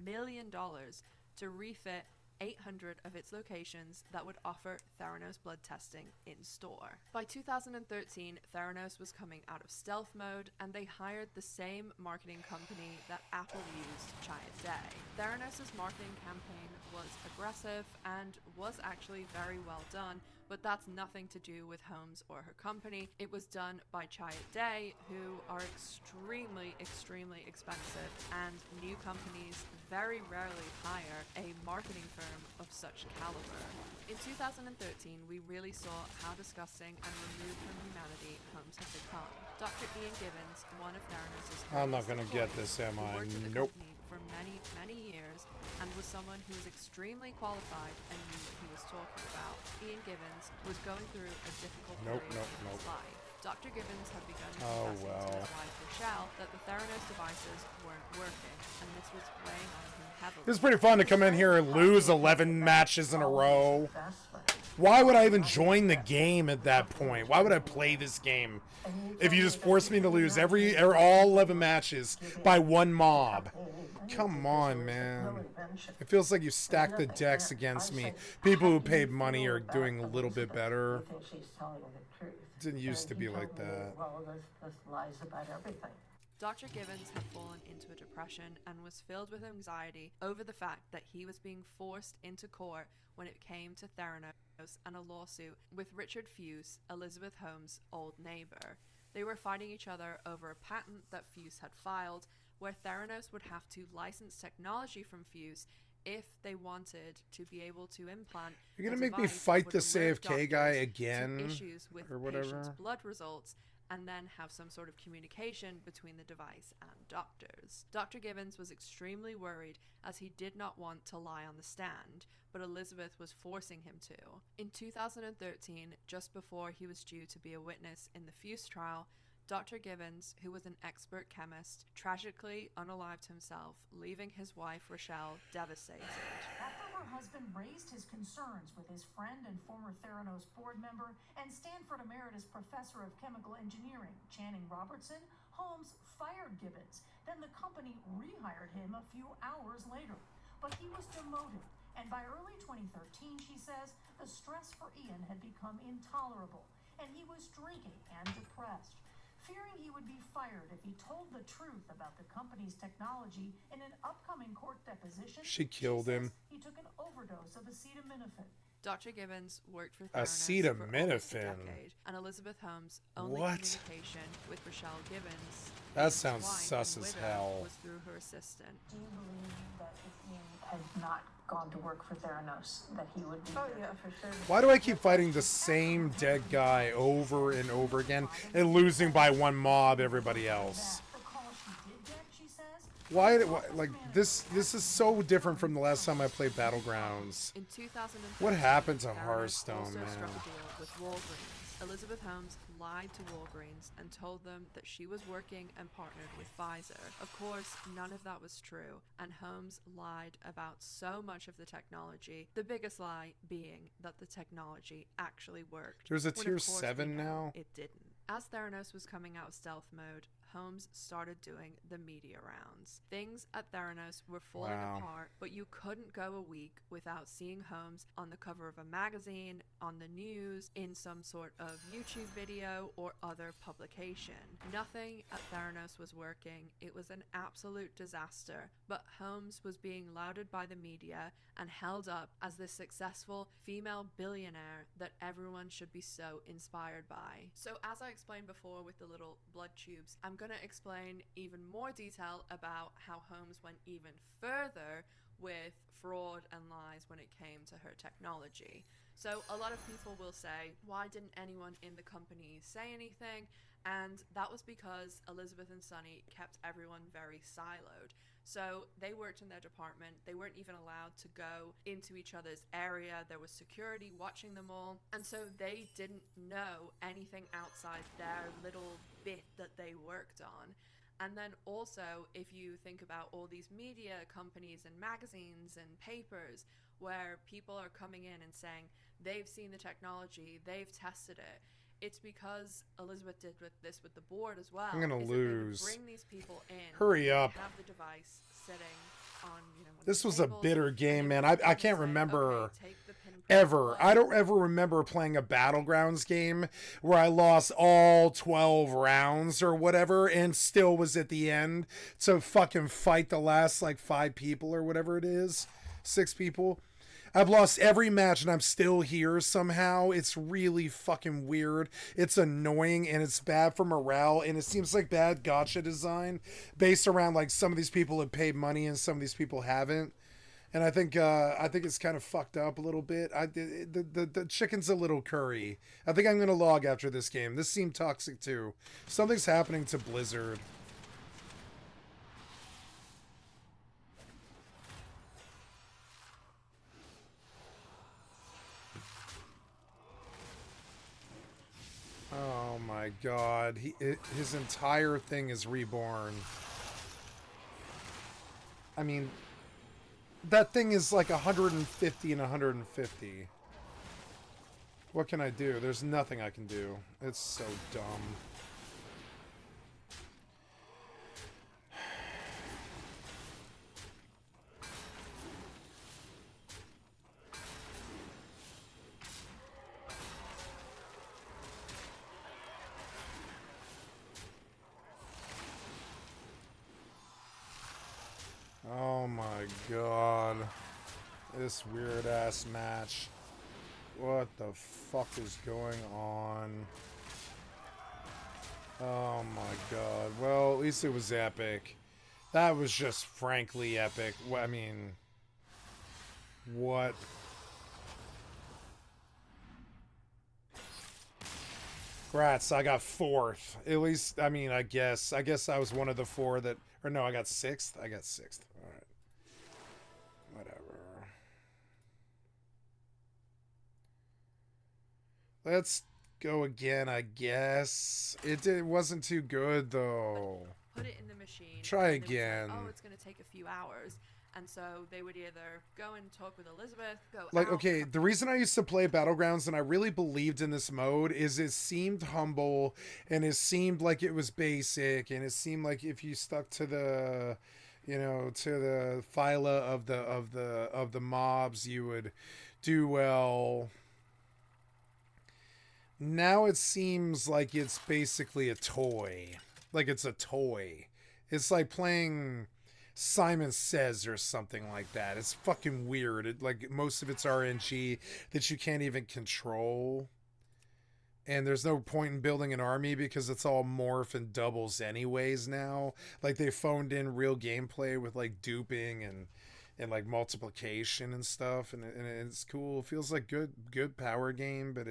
million to refit 800 of its locations that would offer Theranos blood testing in store. By 2013, Theranos was coming out of stealth mode, and they hired the same marketing company that Apple used, Chiat Day. Theranos' marketing campaign was aggressive and was actually very well done, but that's nothing to do with Holmes or her company. It was done by Chiat Day, who are extremely, extremely expensive, and new companies very rarely hire a marketing firm of such caliber. In 2013, we really saw how disgusting and removed from humanity Holmes had become. Dr. Ian Gibbons, one of Theranos'
I'm not gonna get
employees,
this, am
who
I?
worked at the
Nope.
company for many, many years, and was someone who was extremely qualified and knew what he was talking about. Ian Gibbons was going through a difficult period in his life. Dr. Gibbons had begun confessing to his wife Rochelle that the Theranos devices weren't working, and this was weighing on him heavily.
It was pretty fun to come in here and lose 11 matches in a row. Why would I even join the game at that point? Why would I play this game if you just forced me to lose all 11 matches by one mob? Come on, man. It feels like you stacked the decks against me. People who paid money are doing a little bit better.
You think she's telling the truth?
It didn't used to be like that.
Well, this lies about everything.
Dr. Gibbons had fallen into a depression and was filled with anxiety over the fact that he was being forced into court when it came to Theranos and a lawsuit with Richard Fuse, Elizabeth Holmes' old neighbor. They were fighting each other over a patent that Fuse had filed, where Theranos would have to license technology from Fuse if they wanted to be able to implant.
You're gonna make me fight the CFK guy again,
issues with
or
patients'
whatever?
blood results, and then have some sort of communication between the device and doctors. Dr. Gibbons was extremely worried as he did not want to lie on the stand, but Elizabeth was forcing him to. In 2013, just before he was due to be a witness in the Fuse trial, Dr. Gibbons, who was an expert chemist, tragically unalived himself, leaving his wife Rochelle devastated.
After her husband raised his concerns with his friend and former Theranos board member and Stanford Emeritus Professor of Chemical Engineering, Channing Robertson, Holmes fired Gibbons. Then the company rehired him a few hours later. But he was demoted, and by early 2013, she says, the stress for Ian had become intolerable, and he was drinking and depressed. Fearing he would be fired if he told the truth about the company's technology in an upcoming court deposition,
She killed him.
he took an overdose of acetaminophen.
Dr. Gibbons worked for Theranos for almost a
Acetaminophen.
decade, and Elizabeth Holmes' only
What?
communication with Rochelle Gibbons,
That
his
sounds
wife
sus
and
as
widow,
hell.
was through her assistant.
Do you believe that if Ian had not gone to work for Theranos, that he would be? Oh yeah, for sure.
Why do I keep fighting the same dead guy over and over again and losing by one mob everybody else?
The call she did get, she says,
Why like this is so different from the last time I played Battlegrounds.
In 2013,
What happened to
Theranos
Hearthstone,
also
man?
struck a deal with Walgreens. Elizabeth Holmes lied to Walgreens and told them that she was working and partnered with Pfizer. Of course, none of that was true, and Holmes lied about so much of the technology, the biggest lie being that the technology actually worked.
There's a
when, of
tier
course,
7
we know
now?
It didn't. As Theranos was coming out of stealth mode, Holmes started doing the media rounds. Things at Theranos were falling apart, but you couldn't go a week without seeing Holmes on the cover of a magazine, on the news, in some sort of YouTube video or other publication. Nothing at Theranos was working. It was an absolute disaster, but Holmes was being lauded by the media and held up as the successful female billionaire that everyone should be so inspired by. So as I explained before with the little blood tubes, I'm going to explain even more detail about how Holmes went even further with fraud and lies when it came to her technology. So a lot of people will say, why didn't anyone in the company say anything? And that was because Elizabeth and Sonny kept everyone very siloed. So they worked in their department. They weren't even allowed to go into each other's area. There was security watching them all. And so they didn't know anything outside their little bit that they worked on. And then also, if you think about all these media companies and magazines and papers where people are coming in and saying they've seen the technology, they've tested it, it's because Elizabeth did this with the board as well.
I'm gonna lose.
Bring these people in.
Hurry up.
Have the device sitting on,
This was a
tables,
bitter
and
game, man.
everyone
I
can
can't
say,
remember
okay, take the pinprick
ever.
blood.
I don't ever remember playing a Battlegrounds game where I lost all 12 rounds or whatever and still was at the end to fucking fight the last like 5 people or whatever it is. 6 people. I've lost every match and I'm still here somehow. It's really fucking weird. It's annoying and it's bad for morale, and it seems like bad gacha design based around like some of these people have paid money and some of these people haven't. And I think it's kind of fucked up a little bit. The chicken's a little curry. I think I'm gonna log after this game. This seemed toxic too. Something's happening to Blizzard. Oh my god, his entire thing is reborn. I mean, that thing is like 150 and 150. What can I do? There's nothing I can do. It's so dumb. Oh my god. This weird ass match. What the fuck is going on? Oh my god. Well, at least it was epic. That was just frankly epic. I mean, what? Grats, I got 4th. At least, I mean, I guess I was one of the 4 that, or no, I got 6th. I got 6th. All right. Whatever. Let's go again, I guess. It wasn't too good, though.
Put it in the machine.
Try
and it was like,
again.
oh, it's going to take a few hours. And so they would either go and talk with Elizabeth, go
Like,
out,
okay, the reason I used to play Battlegrounds and I really believed in this mode is it seemed humble and it seemed like it was basic and it seemed like if you stuck to the, you know, to the phyla of the mobs, you would do well. Now it seems like it's basically a toy. Like it's a toy. It's like playing Simon Says or something like that. It's fucking weird. Like most of it's RNG that you can't even control. And there's no point in building an army because it's all morph and doubles anyways now. Like they phoned in real gameplay with like duping and like multiplication and stuff, and it's cool. It feels like good power game, but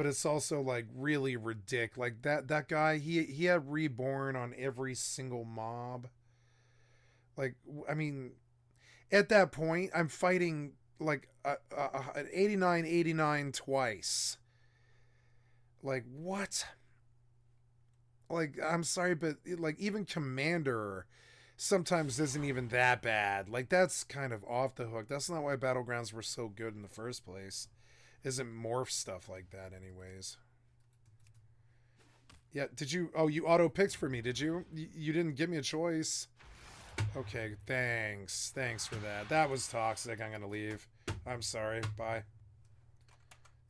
it's also like really ridiculous. Like that guy, he had reborn on every single mob. Like, I mean, at that point, I'm fighting like an 89 twice. Like, what? Like, I'm sorry, but like even Commander sometimes isn't even that bad. Like, that's kind of off the hook. That's not why Battlegrounds were so good in the first place. Isn't morph stuff like that anyways. Yeah, did you... Oh, you auto-picked for me, did you? You didn't give me a choice. Okay, thanks. Thanks for that. That was toxic. I'm gonna leave. I'm sorry. Bye.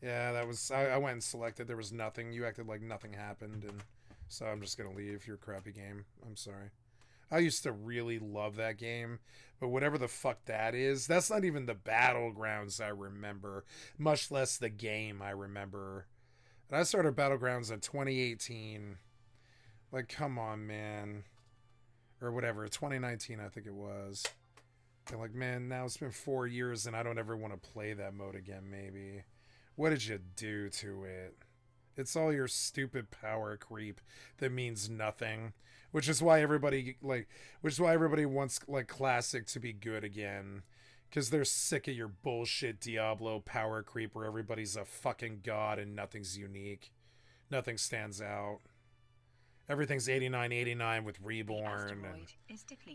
Yeah, that was... I went and selected. There was nothing. You acted like nothing happened, and so I'm just gonna leave your crappy game. I'm sorry. I used to really love that game, but whatever the fuck that is, that's not even the Battlegrounds I remember, much less the game I remember. And I started Battlegrounds in 2018. Like, come on, man. Or whatever, 2019 I think it was. And like, man, now it's been 4 years and I don't ever want to play that mode again, maybe. What did you do to it? It's all your stupid power creep that means nothing. Which is why everybody wants like Classic to be good again. Because they're sick of your bullshit Diablo power creep where everybody's a fucking god and nothing's unique. Nothing stands out. Everything's 89 with Reborn and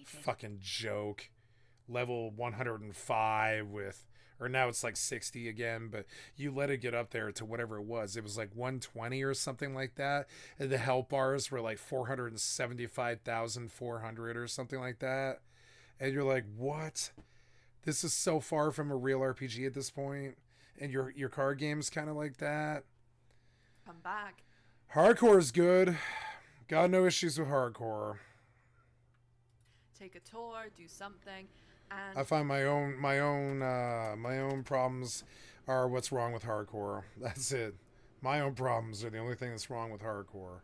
fucking joke. Level 105 with... Or now it's like 60 again, but you let it get up there to whatever it was. It was like 120 or something like that. And the health bars were like 475,400 or something like that. And you're like, what? This is so far from a real RPG at this point. And your card game's kind of like that.
Come back.
Hardcore is good. Got no issues with hardcore.
Take a tour, do something. And
I find my own problems are what's wrong with hardcore. That's it. My own problems are the only thing that's wrong with hardcore.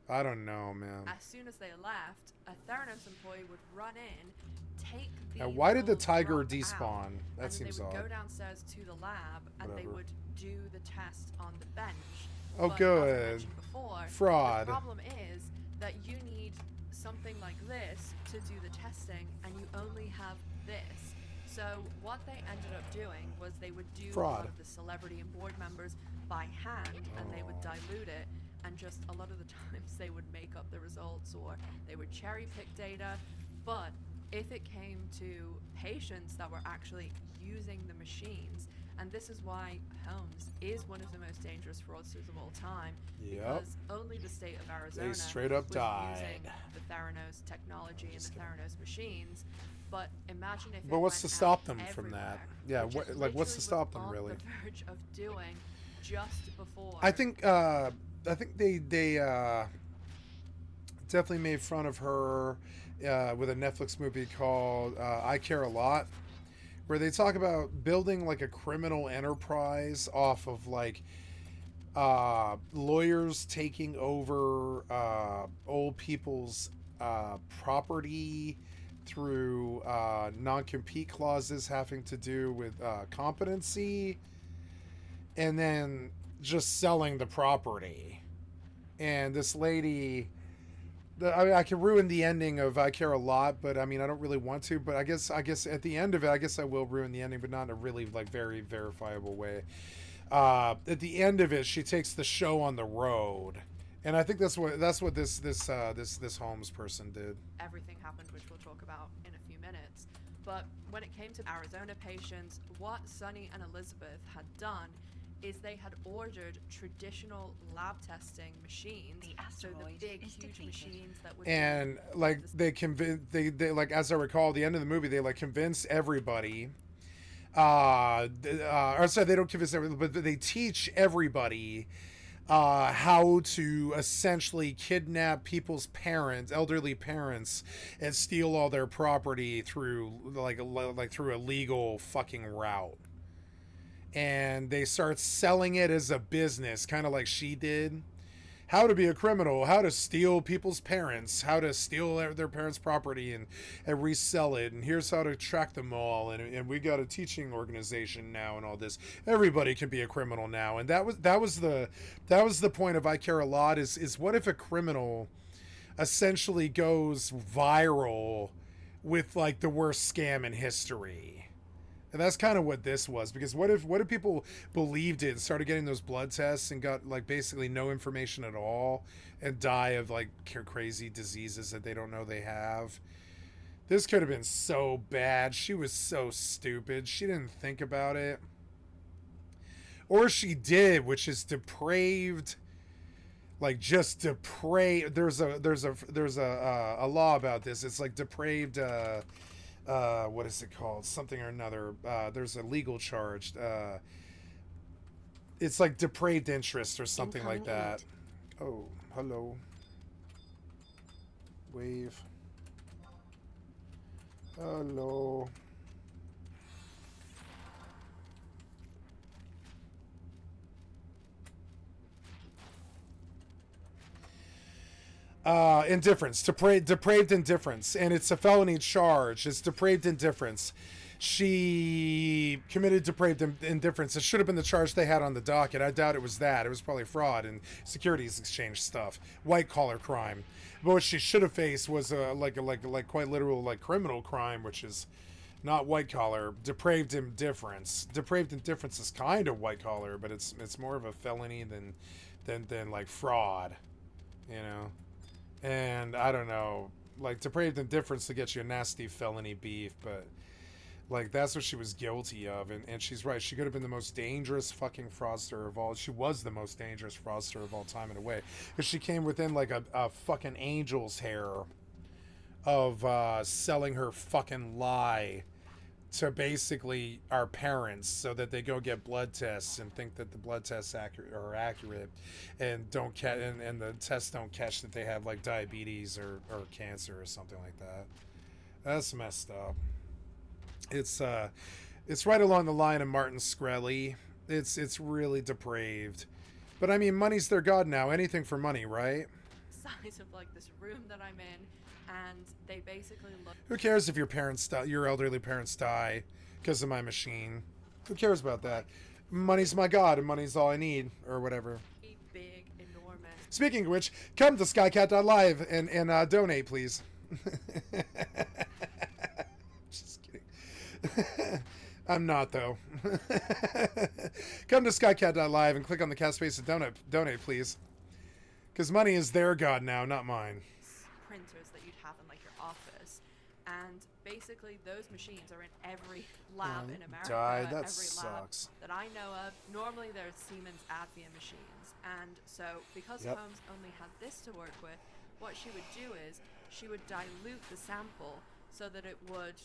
I don't know, man.
As soon as they left, a Theranos employee would run in, take the...
Now, why did the
little
tiger
drop
despawn?
out,
That seems odd.
And they would go downstairs to the lab, and they would do the test on the bench.
Oh,
but
good.
As I mentioned before,
fraud.
The problem is that you need something like this to do the testing, and you only have this. So what they ended up doing was they would do a lot of the celebrity and board members by hand, and they would dilute it, and just a lot of the times they would make up the results or they would cherry pick data. But if it came to patients that were actually using the machines, and this is why Holmes is one of the most dangerous fraudsters of all time, because only the state of Arizona
they straight up
was
died.
using the Theranos technology and the Theranos machines. But imagine if
But
it
what's to
went
stop
out
them from that?
everywhere,
Yeah,
which
what,
it
like what's to
literally
stop them
was
really?
on the verge of doing just before.
I think they definitely made fun of her with a Netflix movie called I Care a Lot, where they talk about building like a criminal enterprise off of like lawyers taking over old people's property through non-compete clauses having to do with competency, and then just selling the property. And this lady, I mean, I can ruin the ending of I Care a Lot, but I mean, I don't really want to, but I guess at the end of it, I guess I will ruin the ending, but not in a really like very verifiable way. At the end of it, she takes the show on the road. And I think that's what this Holmes person did.
Everything happened, which we'll talk about in a few minutes. But when it came to Arizona patients, what Sunny and Elizabeth had done is they had ordered traditional lab testing machines, so the big, huge machines that would.
And like they like, as I recall, at the end of the movie, they like convince everybody. Or sorry, they don't convince everybody, but they teach everybody how to essentially kidnap people's parents, elderly parents, and steal all their property through like through a legal fucking route. And they start selling it as a business, kind of like she did. How to be a criminal, how to steal people's parents, how to steal their parents' property and resell it, and here's how to track them all, and we got a teaching organization now and all this. Everybody can be a criminal now, and that was the point of I Care a Lot is what if a criminal essentially goes viral with like the worst scam in history? And that's kind of what this was, because what if people believed it and started getting those blood tests and got like basically no information at all and die of like crazy diseases that they don't know they have? This could have been so bad. She was so stupid. She didn't think about it. Or she did, which is depraved. Like just depraved. There's a law about this. It's like depraved what is it called? Something or another. There's a legal charge. It's like depraved interest or something like that. Oh, hello. Wave. Hello. Indifference, depraved indifference, and it's a felony charge. It's depraved indifference. She committed depraved indifference. It should have been the charge they had on the docket. I doubt it was that. It was probably fraud and securities exchange stuff, white collar crime. But what she should have faced was like quite literal like criminal crime, which is not white collar. Depraved indifference. Depraved indifference is kind of white collar, but it's more of a felony than like fraud, you know. And I don't know, like depraved indifference to get you a nasty felony beef, but like that's what she was guilty of. And she's right. She could have been the most dangerous fucking fraudster of all. She was the most dangerous fraudster of all time in a way, because she came within like a fucking angel's hair of selling her fucking lie to basically our parents so that they go get blood tests and think that the blood tests are accurate and don't catch and the tests don't catch that they have like diabetes or cancer or something like that. That's messed up. It's right along the line of Martin Shkreli. It's really depraved. But I mean, money's their god now. Anything for money, right?
Size of like this room that I'm in, and they basically look.
Who cares if your parents die, your elderly parents die because of my machine? Who cares about that? Money's my god, and money's all I need, or whatever.
Big, enormous.
Speaking of which, come to skycat.live and donate, please. Just kidding. I'm not, though. Come to skycat.live and click on the cat space and donate, please. Because money is their god now, not mine.
Printers that you'd have in like your office, and basically those machines are in every lab in America.
That
every
sucks.
lab that I know of. Normally there's Siemens Advia machines, and so because Holmes only had this to work with, what she would do is she would dilute the sample so that it would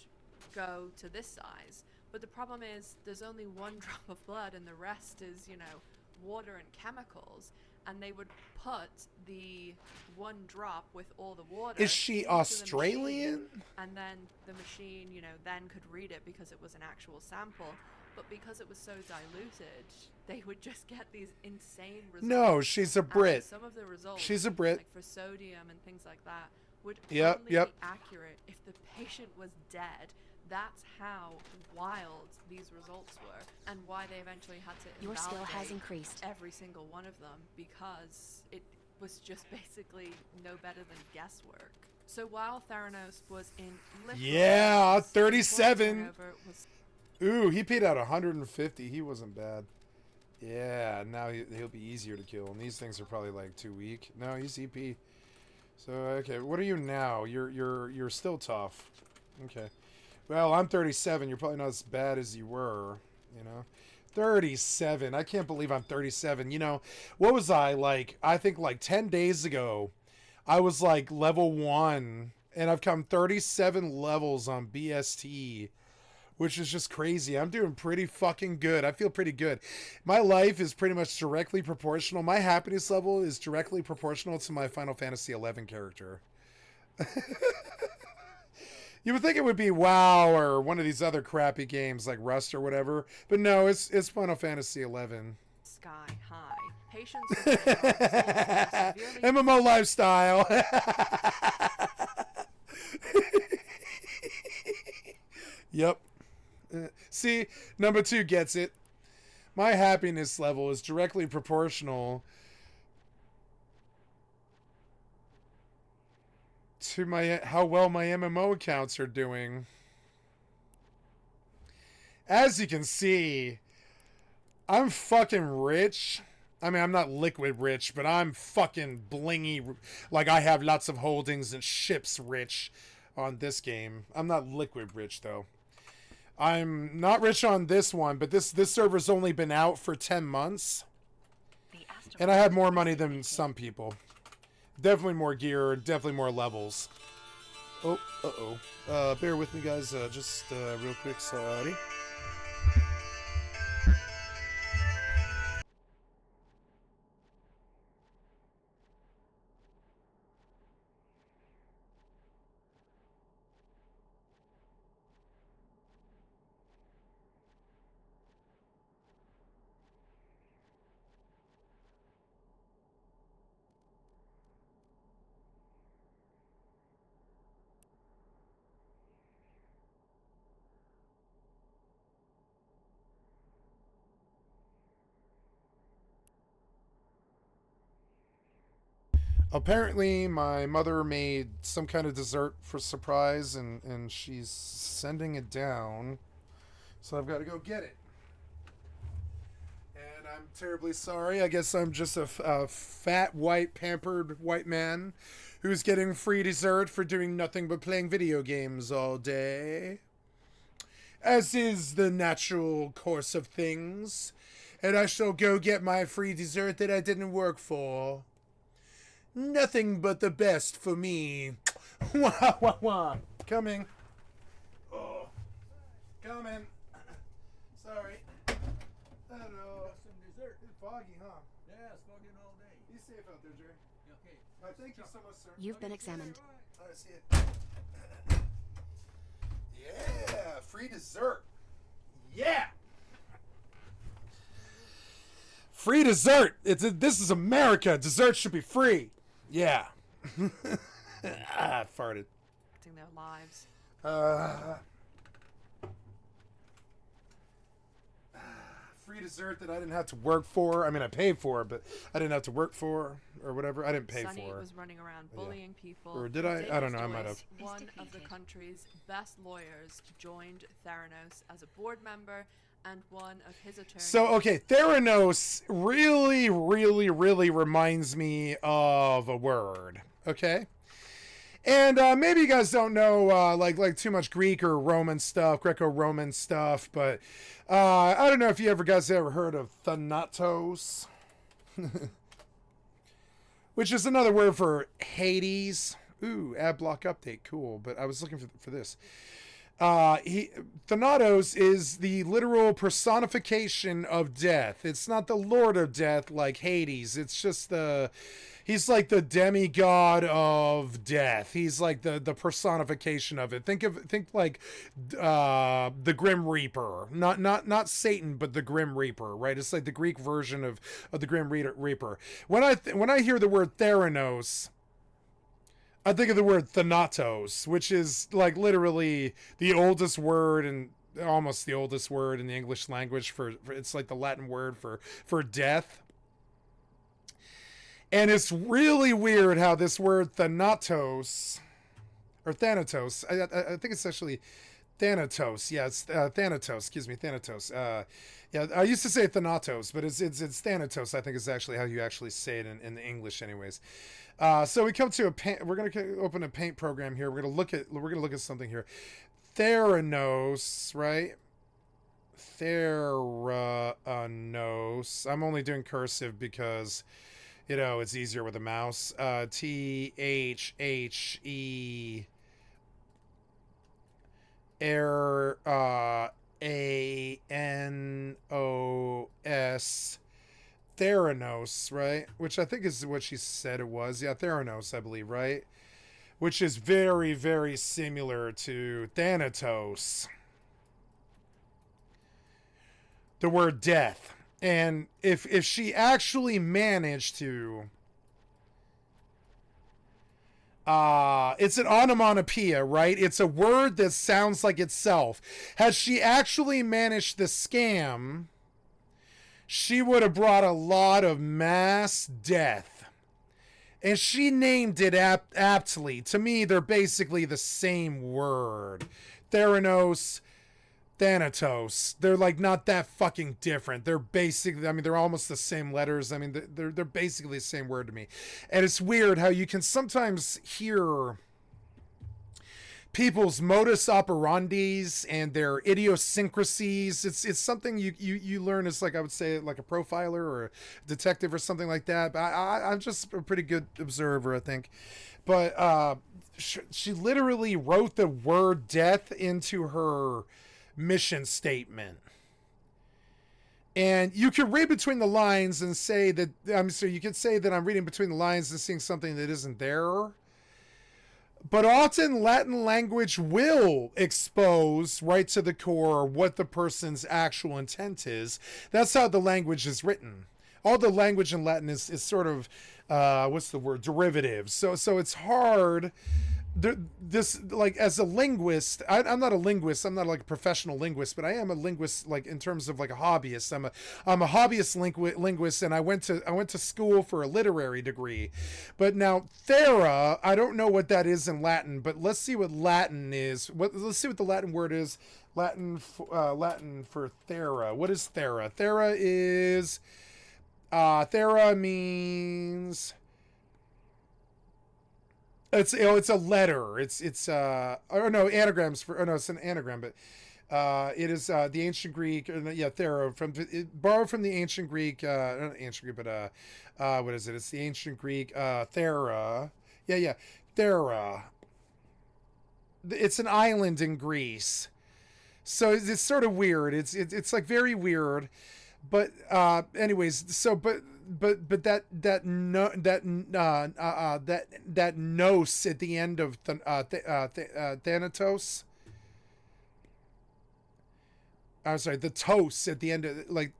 go to this size. But the problem is there's only one drop of blood and the rest is, you know, water and chemicals. And they would put the one drop with all the water.
Is she Australian?
And then the machine, you know, then could read it because it was an actual sample. But because it was so diluted, they would just get these insane results.
No, she's a Brit.
And some of the results,
she's a Brit.
like for sodium and things like that, would only be accurate if the patient was dead. That's how wild these results were, and why they eventually had to
Your skill has
invalidate
increased.
every single one of them, because it was just basically no better than guesswork. So while Theranos was in literal
37. Ooh, he paid out 150. He wasn't bad. Yeah, now he'll be easier to kill, and these things are probably like too weak. No, he's EP. So okay, what are you now? You're still tough. Okay. Well, I'm 37. You're probably not as bad as you were, you know. 37. I can't believe I'm 37. You know, what was I like? I think like 10 days ago, I was like level 1, and I've come 37 levels on BST, which is just crazy. I'm doing pretty fucking good. I feel pretty good. My life is pretty much directly proportional. My happiness level is directly proportional to my Final Fantasy 11 character. You would think it would be WoW or one of these other crappy games like Rust or whatever, but no, it's Final Fantasy 11.
Sky high. Patients with severely
MMO lifestyle. Yep. See, number 2 gets it. My happiness level is directly proportional to how well my MMO accounts are doing. As you can see, I'm fucking rich. I mean, I'm not liquid rich, but I'm fucking blingy. Like, I have lots of holdings and ships rich on this game. I'm not liquid rich, though. I'm not rich on this one, but this server's only been out for 10 months. And I have more money than some people. Definitely more gear, definitely more levels. Oh, uh-oh. Bear with me, guys. Just real quick, sorry. Apparently, my mother made some kind of dessert for surprise, and she's sending it down. So I've got to go get it. And I'm terribly sorry. I guess I'm just a fat, white, pampered white man who's getting free dessert for doing nothing but playing video games all day. As is the natural course of things. And I shall go get my free dessert that I didn't work for. Nothing but the best for me. Wah, wah, wah. Coming. Oh. Coming. Sorry. Hello.
Some dessert.
It's foggy, huh?
Yeah, it's fucking all day.
Be safe out there, Jerry.
Okay.
Thank you so much, sir.
You've been examined.
I see it. Yeah, free dessert. Yeah. Free dessert. This is America. Dessert should be free. Yeah. I farted.
their lives.
Free dessert that I didn't have to work for. I mean, I paid for, but I didn't have to work for or whatever. I didn't pay
Sunny
for.
was running around bullying people.
Or did I? I don't know. I might have.
One of the country's best lawyers joined Theranos as a board member, and one of his attorneys.
So, okay, Theranos really, really, really reminds me of a word, okay? And maybe you guys don't know like too much Greek or Roman stuff, Greco-Roman stuff, but I don't know if you guys ever heard of Thanatos, which is another word for Hades. Ooh, ad block update, cool. But I was looking for this. Thanatos is the literal personification of death. It's not the Lord of Death like Hades. It's just he's like the demigod of death. He's like the personification of it. Think like the Grim Reaper. Not Satan, but the Grim Reaper, right? It's like the Greek version of the Grim Reaper. When I hear the word Theranos, I think of the word Thanatos, which is like literally the oldest word and almost the oldest word in the English language for it's like the Latin word for death. And it's really weird how this word Thanatos or Thanatos, I think it's actually Thanatos. Yeah, it's Thanatos. Excuse me, Thanatos. Yeah, I used to say Thanatos, but it's Thanatos. I think is actually how you actually say it in the English, anyways. So we come to we're gonna open a paint program here. We're gonna look at something here. Theranos, right? Theranos. I'm only doing cursive because, you know, it's easier with a mouse. T-H-H-E... A-N-O-S... Theranos, right? Which I think is what she said it was. Yeah, Theranos, I believe, right? Which is very, very similar to Thanatos. The word death. And if she actually managed to... it's an onomatopoeia, right? It's a word that sounds like itself. Had she actually managed the scam... she would have brought a lot of mass death. And she named it aptly. To me, they're basically the same word. Theranos, Thanatos. They're like not that fucking different. They're basically, I mean, they're almost the same letters. I mean, they're basically the same word to me. And it's weird how you can sometimes hear people's modus operandis and their idiosyncrasies. It's something you learn as, like, I would say, like a profiler or a detective or something like that. But I'm just a pretty good observer, I think. But she literally wrote the word death into her mission statement. And you can read between the lines and say that, so you can say that I'm reading between the lines and seeing something that isn't there. But often Latin language will expose right to the core what the person's actual intent is. That's how the language is written. All the language in Latin is sort of, what's the word? Derivatives. So it's hard. This, like, as a linguist, I'm not a linguist. I'm not like a professional linguist, but I am a linguist, like, in terms of like a hobbyist. I'm a hobbyist linguist, and I went to school for a literary degree. But now thera, I don't know what that is in Latin, but let's see what Latin is. Let's see what the Latin word is. Latin for thera. What is thera? Thera is thera means. It's a letter. It's anagrams for, it's an anagram, but it is the ancient Greek, thera, borrowed from the ancient Greek, not ancient Greek, but what is it? It's the ancient Greek thera. Thera. It's an island in Greece, so it's sort of weird. It's like very weird, but anyways, so that nos at the end of Thanatos. I'm sorry, the tos at the end of, like,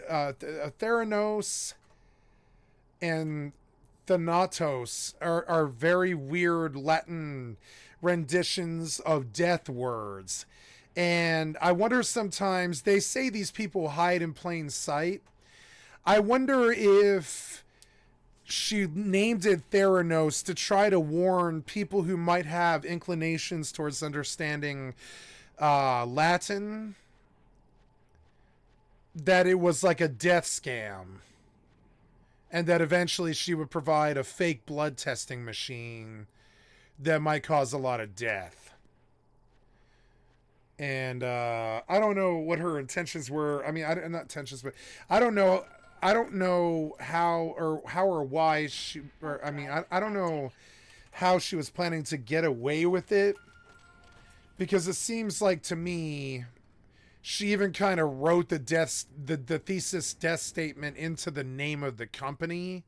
Theranos and Thanatos are very weird Latin renditions of death words. And I wonder, sometimes they say these people hide in plain sight. I wonder if she named it Theranos to try to warn people who might have inclinations towards understanding Latin that it was like a death scam, and that eventually she would provide a fake blood testing machine that might cause a lot of death. And I don't know what her intentions were. I mean, not intentions, but I don't know how or why she, or I mean, I don't know how she was planning to get away with it, because it seems like, to me, she even kind of wrote the thesis death statement into the name of the company,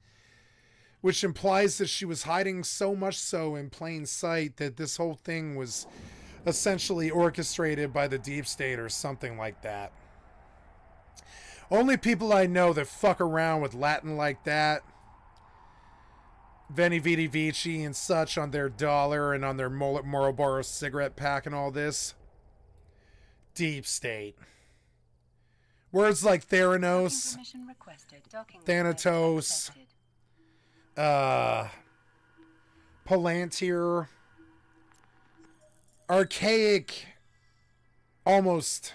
which implies that she was hiding so much so in plain sight that this whole thing was essentially orchestrated by the deep state or something like that. Only people I know that fuck around with Latin like that, Veni Vidi Vici and such on their dollar and on their Marlboro cigarette pack and all this. Deep state. Words like Theranos, Thanatos, Palantir, archaic, almost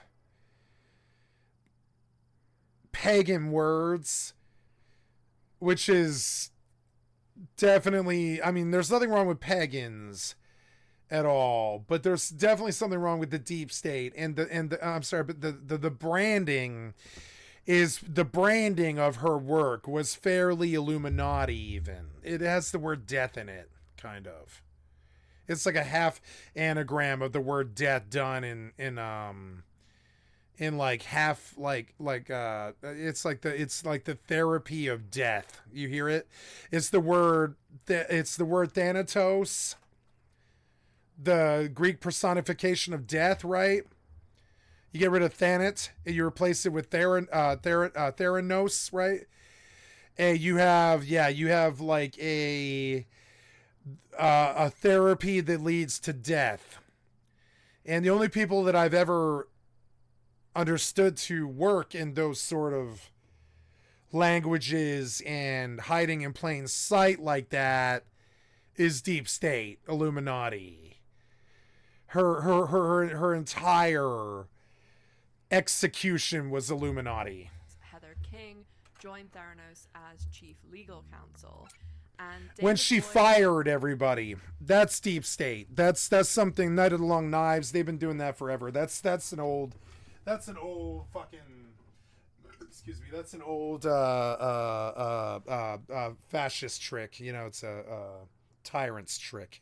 pagan words, which is definitely, I mean, there's nothing wrong with pagans at all. But there's definitely something wrong with the deep state and the I'm sorry, but the branding is the branding of her work was fairly Illuminati. Even it has the word death in it, kind of. It's like a half anagram of the word death done in like half it's like the therapy of death. You hear it? It's the word Thanatos, the Greek personification of death, right? You get rid of Thanet and you replace it with Theranos, right? And you have like a therapy that leads to death. And the only people that I've ever understood to work in those sort of languages and hiding in plain sight like that is deep state, Illuminati. Her entire execution was Illuminati.
Heather King joined Theranos as chief legal counsel. And
When
David
she
Boyd-
fired everybody, that's deep state. That's something. Night of the Long Knives. They've been doing that forever. That's an old fucking. Excuse me. That's an old fascist trick. You know, it's a tyrant's trick.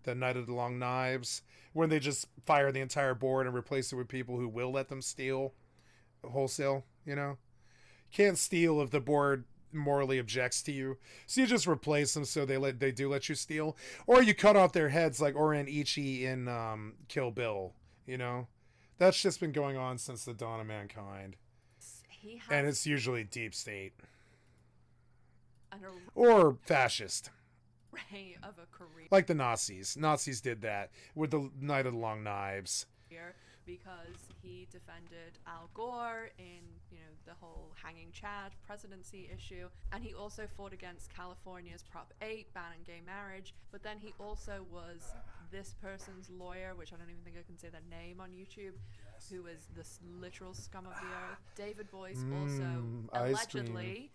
The Night of the Long Knives, when they just fire the entire board and replace it with people who will let them steal wholesale. You know, you can't steal if the board morally objects to you, so you just replace them so they do let you steal, or you cut off their heads like Oren Ichi in Kill Bill. You know, that's just been going on since the dawn of mankind, and it's usually deep state or fascist,
of a career
like the Nazis did that with the Night of the Long Knives.
Because he defended Al Gore in, the whole hanging Chad presidency issue, and he also fought against California's Prop 8 banning gay marriage, but then he also was this person's lawyer, which I don't even think I can say their name on YouTube, who was this literal scum of the earth. David Boyce also allegedly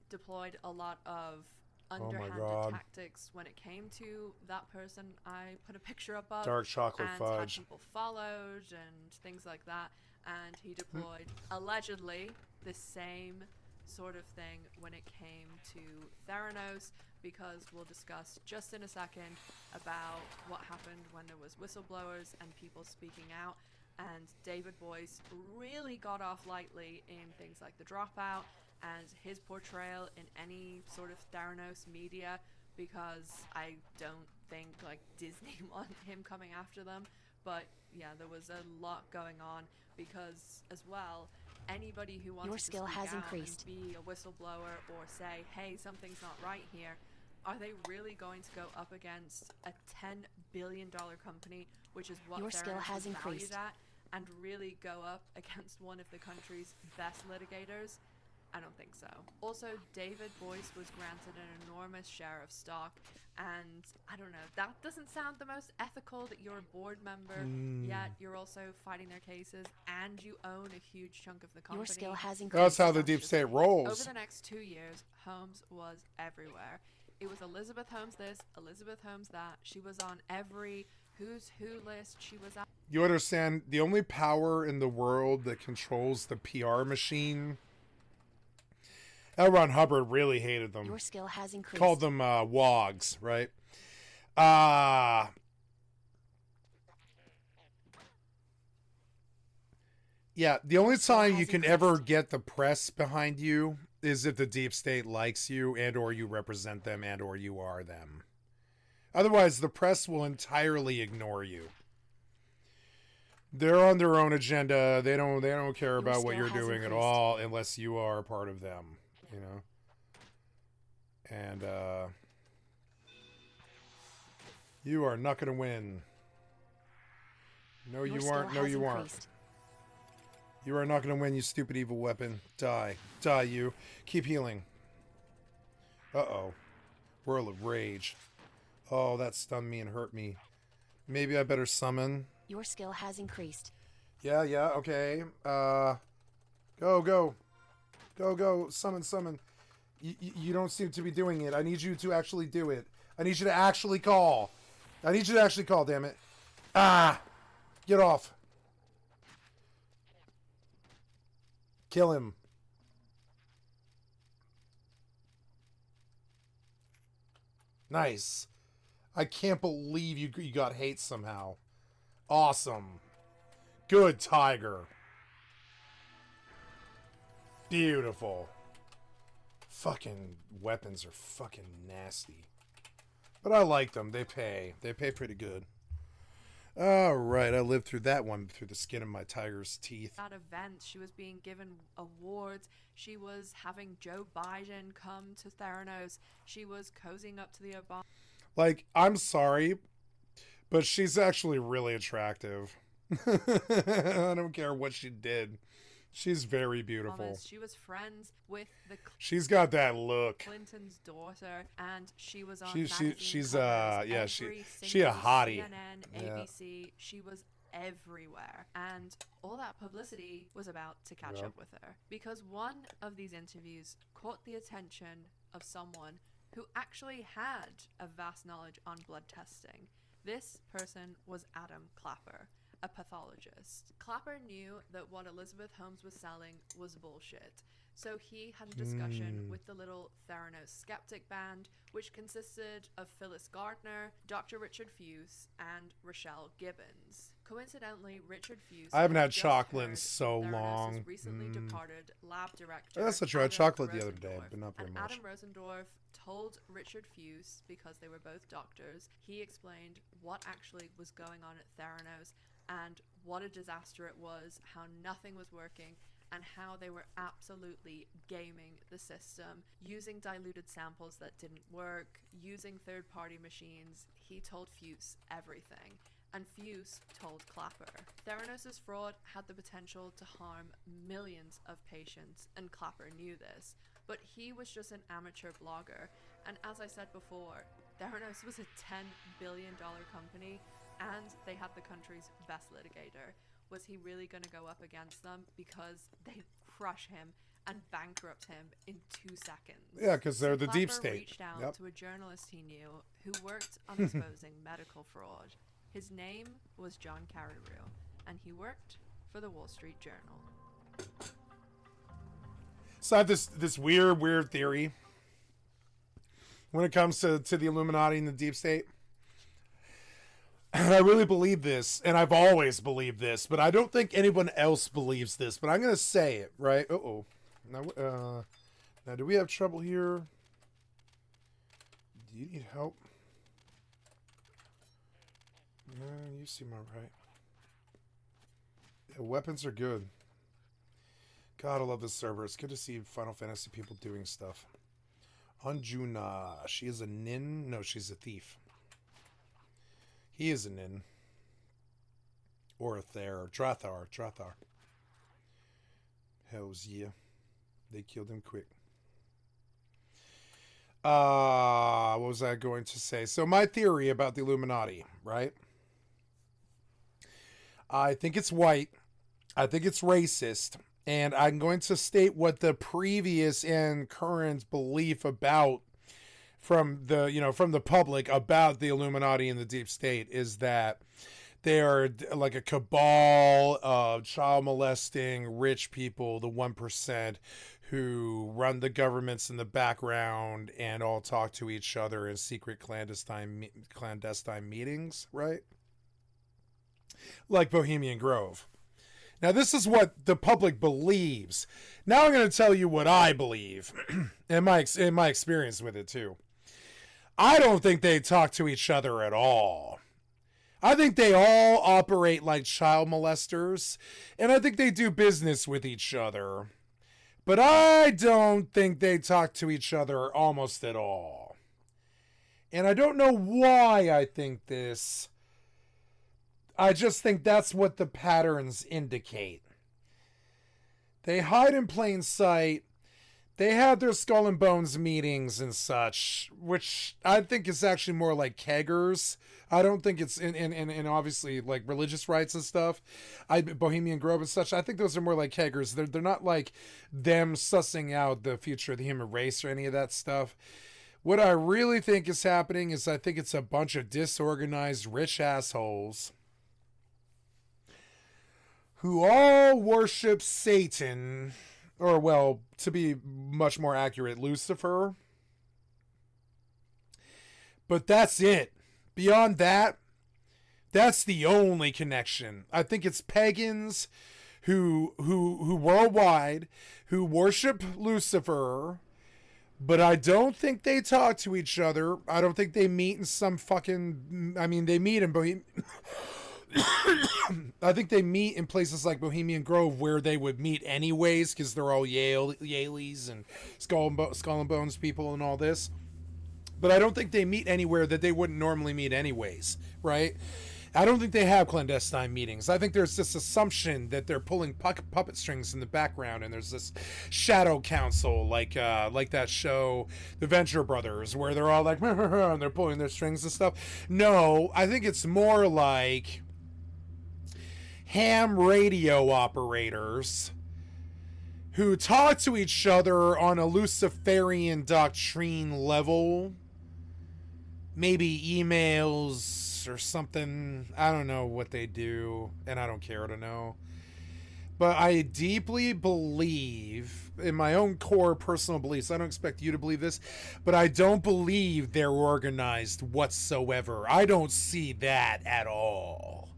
deployed a lot of underhanded tactics when it came to that person I put a picture up of.
Dark chocolate
and
fudge.
Had people followed and things like that. And he deployed allegedly the same sort of thing when it came to Theranos, because we'll discuss just in a second about what happened when there was whistleblowers and people speaking out. And David Boyce really got off lightly in things like The Dropout and his portrayal in any sort of Theranos media, because I don't think like Disney want him coming after them. But yeah, there was a lot going on, because as well, anybody who wants to speak out and be a whistleblower or say, hey, something's not right here, are they really going to go up against a $10 billion company, which is what Theranos is valued at, and really go up against one of the country's best litigators? I don't think so. Also, David Boyce was granted an enormous share of stock, and I don't know, that doesn't sound the most ethical, that you're a board member, yet you're also fighting their cases, and you own a huge chunk of the company.
Your skill has increased.
That's how the deep state rolls.
Over the next 2 years, Holmes was everywhere. It was Elizabeth Holmes this, Elizabeth Holmes that. She was on every who's who list. She was on.
You understand, the only power in the world that controls the PR machine. L. Ron Hubbard really hated them.
Your skill has increased.
Called them wogs, right? Yeah, the only time you can ever get the press behind you is if the deep state likes you and or you represent them and or you are them. Otherwise, the press will entirely ignore you. They're on their own agenda. They don't care about what you're doing at all unless you are a part of them. You know, and you are not going to win. No, you aren't. No, you aren't. You are not going to win, you stupid evil weapon. Die. Die, you. Keep healing. Uh-oh. Whirl of Rage. Oh, that stunned me and hurt me. Maybe I better summon.
Your skill has increased.
Yeah, okay. Go. Go, summon. You don't seem to be doing it. I need you to actually do it. I need you to actually call. I need you to actually call, damn it. Ah! Get off. Kill him. Nice. I can't believe you got hate somehow. Awesome. Good, Tiger. Beautiful. Fucking weapons are fucking nasty. But I like them. They pay. They pay pretty good. Alright, I lived through that one through the skin of my tiger's teeth.
At events, she was being given awards. She was having Joe Biden come to Theranos. She was cozying up to the Obama.
Like, I'm sorry, but she's actually really attractive. I don't care what she did. She's very beautiful.
She was friends with the
She's got that look.
Clinton's daughter, and she was on
she's
yeah,
she a hottie.
CNN, ABC, she was everywhere, and all that publicity was about to catch up with her, because one of these interviews caught the attention of someone who actually had a vast knowledge on blood testing. This person was Adam Clapper, a pathologist. Clapper knew that what Elizabeth Holmes was selling was bullshit, so he had a discussion with the little Theranos skeptic band, which consisted of Phyllis Gardner, Dr. Richard Fuse, and Rochelle Gibbons. Coincidentally, Richard Fuse,
I haven't had chocolate in so long.
Recently departed lab director.
That's not true. I had chocolate the other day, but not very much.
Adam Rosendorf told Richard Fuse, because they were both doctors, he explained what actually was going on at Theranos and what a disaster it was, how nothing was working, and how they were absolutely gaming the system, using diluted samples that didn't work, using third-party machines. He told Fuse everything, and Fuse told Clapper. Theranos' fraud had the potential to harm millions of patients, and Clapper knew this, but he was just an amateur blogger, and as I said before, Theranos was a $10 billion company, and they had the country's best litigator. Was he really going to go up against them? Because they'd crush him and bankrupt him in 2 seconds.
Yeah, because they're the
Clapper
deep state.
Reached out to a journalist he knew who worked on exposing medical fraud. His name was John Carreyrou, and he worked for the Wall Street Journal.
So I have this weird theory when it comes to the Illuminati and the deep state. And I really believe this, and I've always believed this, but I don't think anyone else believes this, but I'm going to say it, right? Uh-oh. Now, do we have trouble here? Do you need help? You seem all right. Yeah, weapons are good. God, I love this server. It's good to see Final Fantasy people doing stuff. Anjuna. She is a nin? No, she's a thief. He is a nin. Or a Ther. Drathar. Hells yeah. They killed him quick. What was I going to say? So my theory about the Illuminati, right? I think it's white. I think it's racist. And I'm going to state what the previous and current belief about from the public about the Illuminati and the deep state is that they are like a cabal of child molesting rich people, the 1%, who run the governments in the background and all talk to each other in secret clandestine meetings, right? Like Bohemian Grove. Now, this is what the public believes. Now I'm going to tell you what I believe and my experience with it, too. I don't think they talk to each other at all. I think they all operate like child molesters, and I think they do business with each other. But I don't think they talk to each other almost at all. And I don't know why I think this. I just think that's what the patterns indicate. They hide in plain sight. They had their skull and bones meetings and such, which I think is actually more like keggers. I don't think it's in obviously like religious rites and stuff. Bohemian Grove and such. I think those are more like keggers. They're not like them sussing out the future of the human race or any of that stuff. What I really think is happening is I think it's a bunch of disorganized rich assholes who all worship Satan, or, well, to be much more accurate, Lucifer. But that's it. Beyond that, that's the only connection. I think it's pagans who worldwide, who worship Lucifer, but I don't think they talk to each other. I don't think they meet in some fucking... I mean, they meet in I think they meet in places like Bohemian Grove where they would meet anyways, because they're all Yaleys and Skull and Bones people and all this. But I don't think they meet anywhere that they wouldn't normally meet anyways, right? I don't think they have clandestine meetings. I think there's this assumption that they're pulling puppet strings in the background, and there's this shadow council, like that show, The Venture Brothers, where they're all like, and they're pulling their strings and stuff. No, I think it's more like ham radio operators who talk to each other on a Luciferian doctrine level, maybe emails or something. I don't know what they do, and I don't care to know. But I deeply believe, in my own core personal beliefs, I don't expect you to believe this, but I don't believe they're organized whatsoever. I don't see that at all.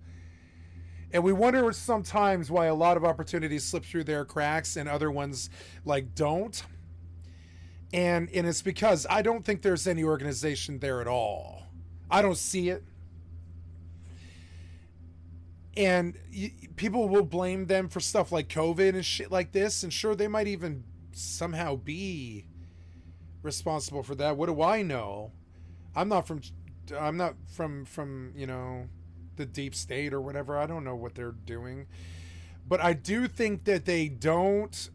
And we wonder sometimes why a lot of opportunities slip through their cracks and other ones like don't. And it's because I don't think there's any organization there at all. I don't see it. And people will blame them for stuff like COVID and shit like this. And sure, they might even somehow be responsible for that. What do I know? I'm not from you know, the deep state or whatever. I don't know what they're doing. But I do think that they don't...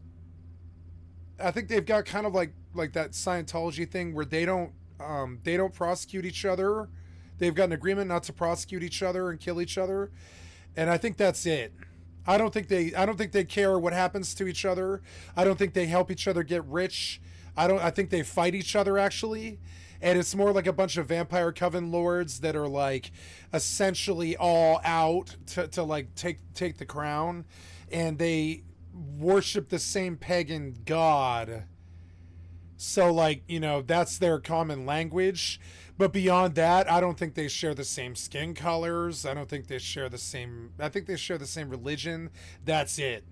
I think they've got kind of like that Scientology thing where they don't prosecute each other. They've got an agreement not to prosecute each other and kill each other. And I think that's it. I don't think they care what happens to each other. I don't think they help each other get rich. I think they fight each other, actually. And it's more like a bunch of vampire coven lords that are like essentially all out to like take the crown, and they worship the same pagan god. So, like, you know, that's their common language. But beyond that, I don't think they share the same skin colors. I don't think they share the same... I think they share the same religion. That's it.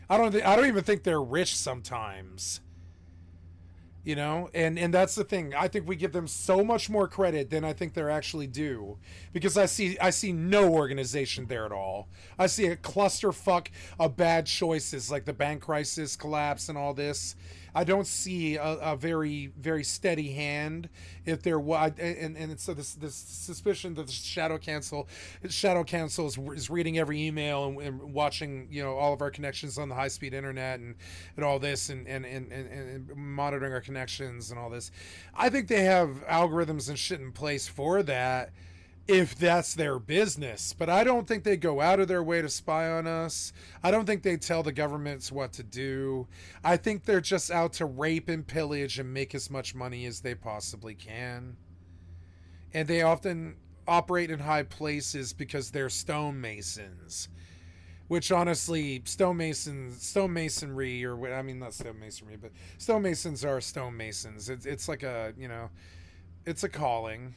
I don't even think they're rich sometimes. You know? And that's the thing. I think we give them so much more credit than I think they're actually due. Because I see no organization there at all. I see a clusterfuck of bad choices, like the bank crisis collapse and all this. I don't see a very, very steady hand. If there was, and so this suspicion that the Shadow Council is reading every email and watching, you know, all of our connections on the high speed internet and all this and monitoring our connections and all this. I think they have algorithms and shit in place for that, if that's their business. But I don't think they go out of their way to spy on us. I don't think they tell the governments what to do. I think they're just out to rape and pillage and make as much money as they possibly can. And they often operate in high places because they're stonemasons. Which, honestly, stonemasonry, or I mean, not stonemasonry, but stonemasons are stonemasons. It's like a, you know, it's a calling.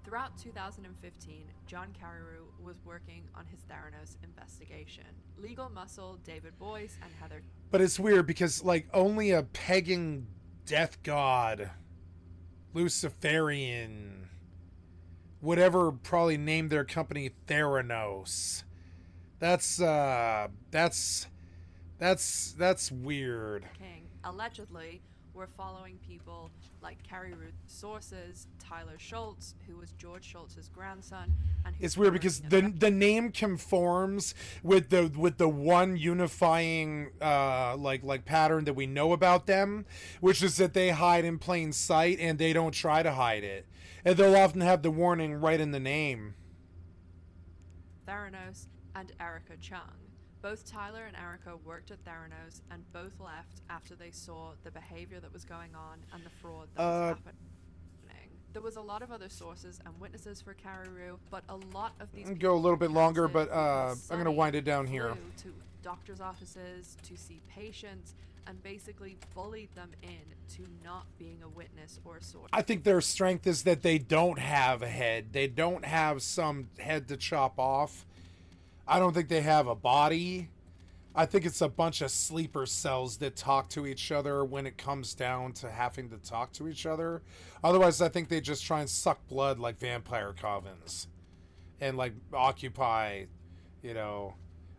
Throughout 2015, John Carreyrou was working on his Theranos investigation. Legal muscle David Boyce and Heather...
But it's weird because, like, only a pagan death god, Luciferian, whatever, probably named their company Theranos. That's weird.
King allegedly were following people like Carreyrou's sources, Tyler Schultz, who was George Schultz's grandson, and
it's weird because the name conforms with the one unifying like pattern that we know about them, which is that they hide in plain sight and they don't try to hide it, and they'll often have the warning right in the name.
Theranos and Erica Chung. Both Tyler and Erica worked at Theranos, and both left after they saw the behavior that was going on and the fraud that was happening. There was a lot of other sources and witnesses for Carrie, but a lot of these
Go a little bit longer, but
because
I'm gonna wind it down
Sunny
here.
flew to doctors' offices to see patients and basically bullied them into not being a witness or a source.
I think their strength is that they don't have a head. They don't have some head to chop off. I don't think they have a body. I think it's a bunch of sleeper cells that talk to each other when it comes down to having to talk to each other. Otherwise, I think they just try and suck blood like vampire covens and like occupy, you know,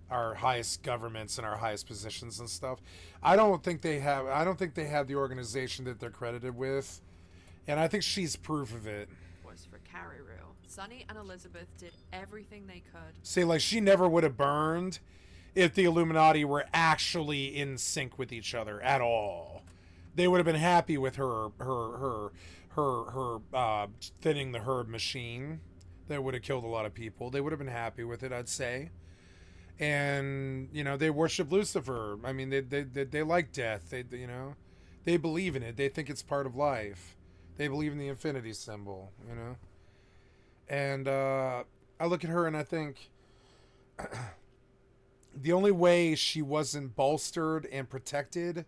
our highest governments and our highest positions and stuff. I don't think they have the organization that they're credited with. And I think she's proof of it.
Was for Carrie. Sunny and Elizabeth did everything they could.
Say, like, she never would have burned if the Illuminati were actually in sync with each other at all. They would have been happy with her thinning the herd machine that would have killed a lot of people. They would have been happy with it, I'd say. And, you know, they worship Lucifer. I mean, they like death. They believe in it. They think it's part of life. They believe in the infinity symbol, you know. And I look at her and I think the only way she wasn't bolstered and protected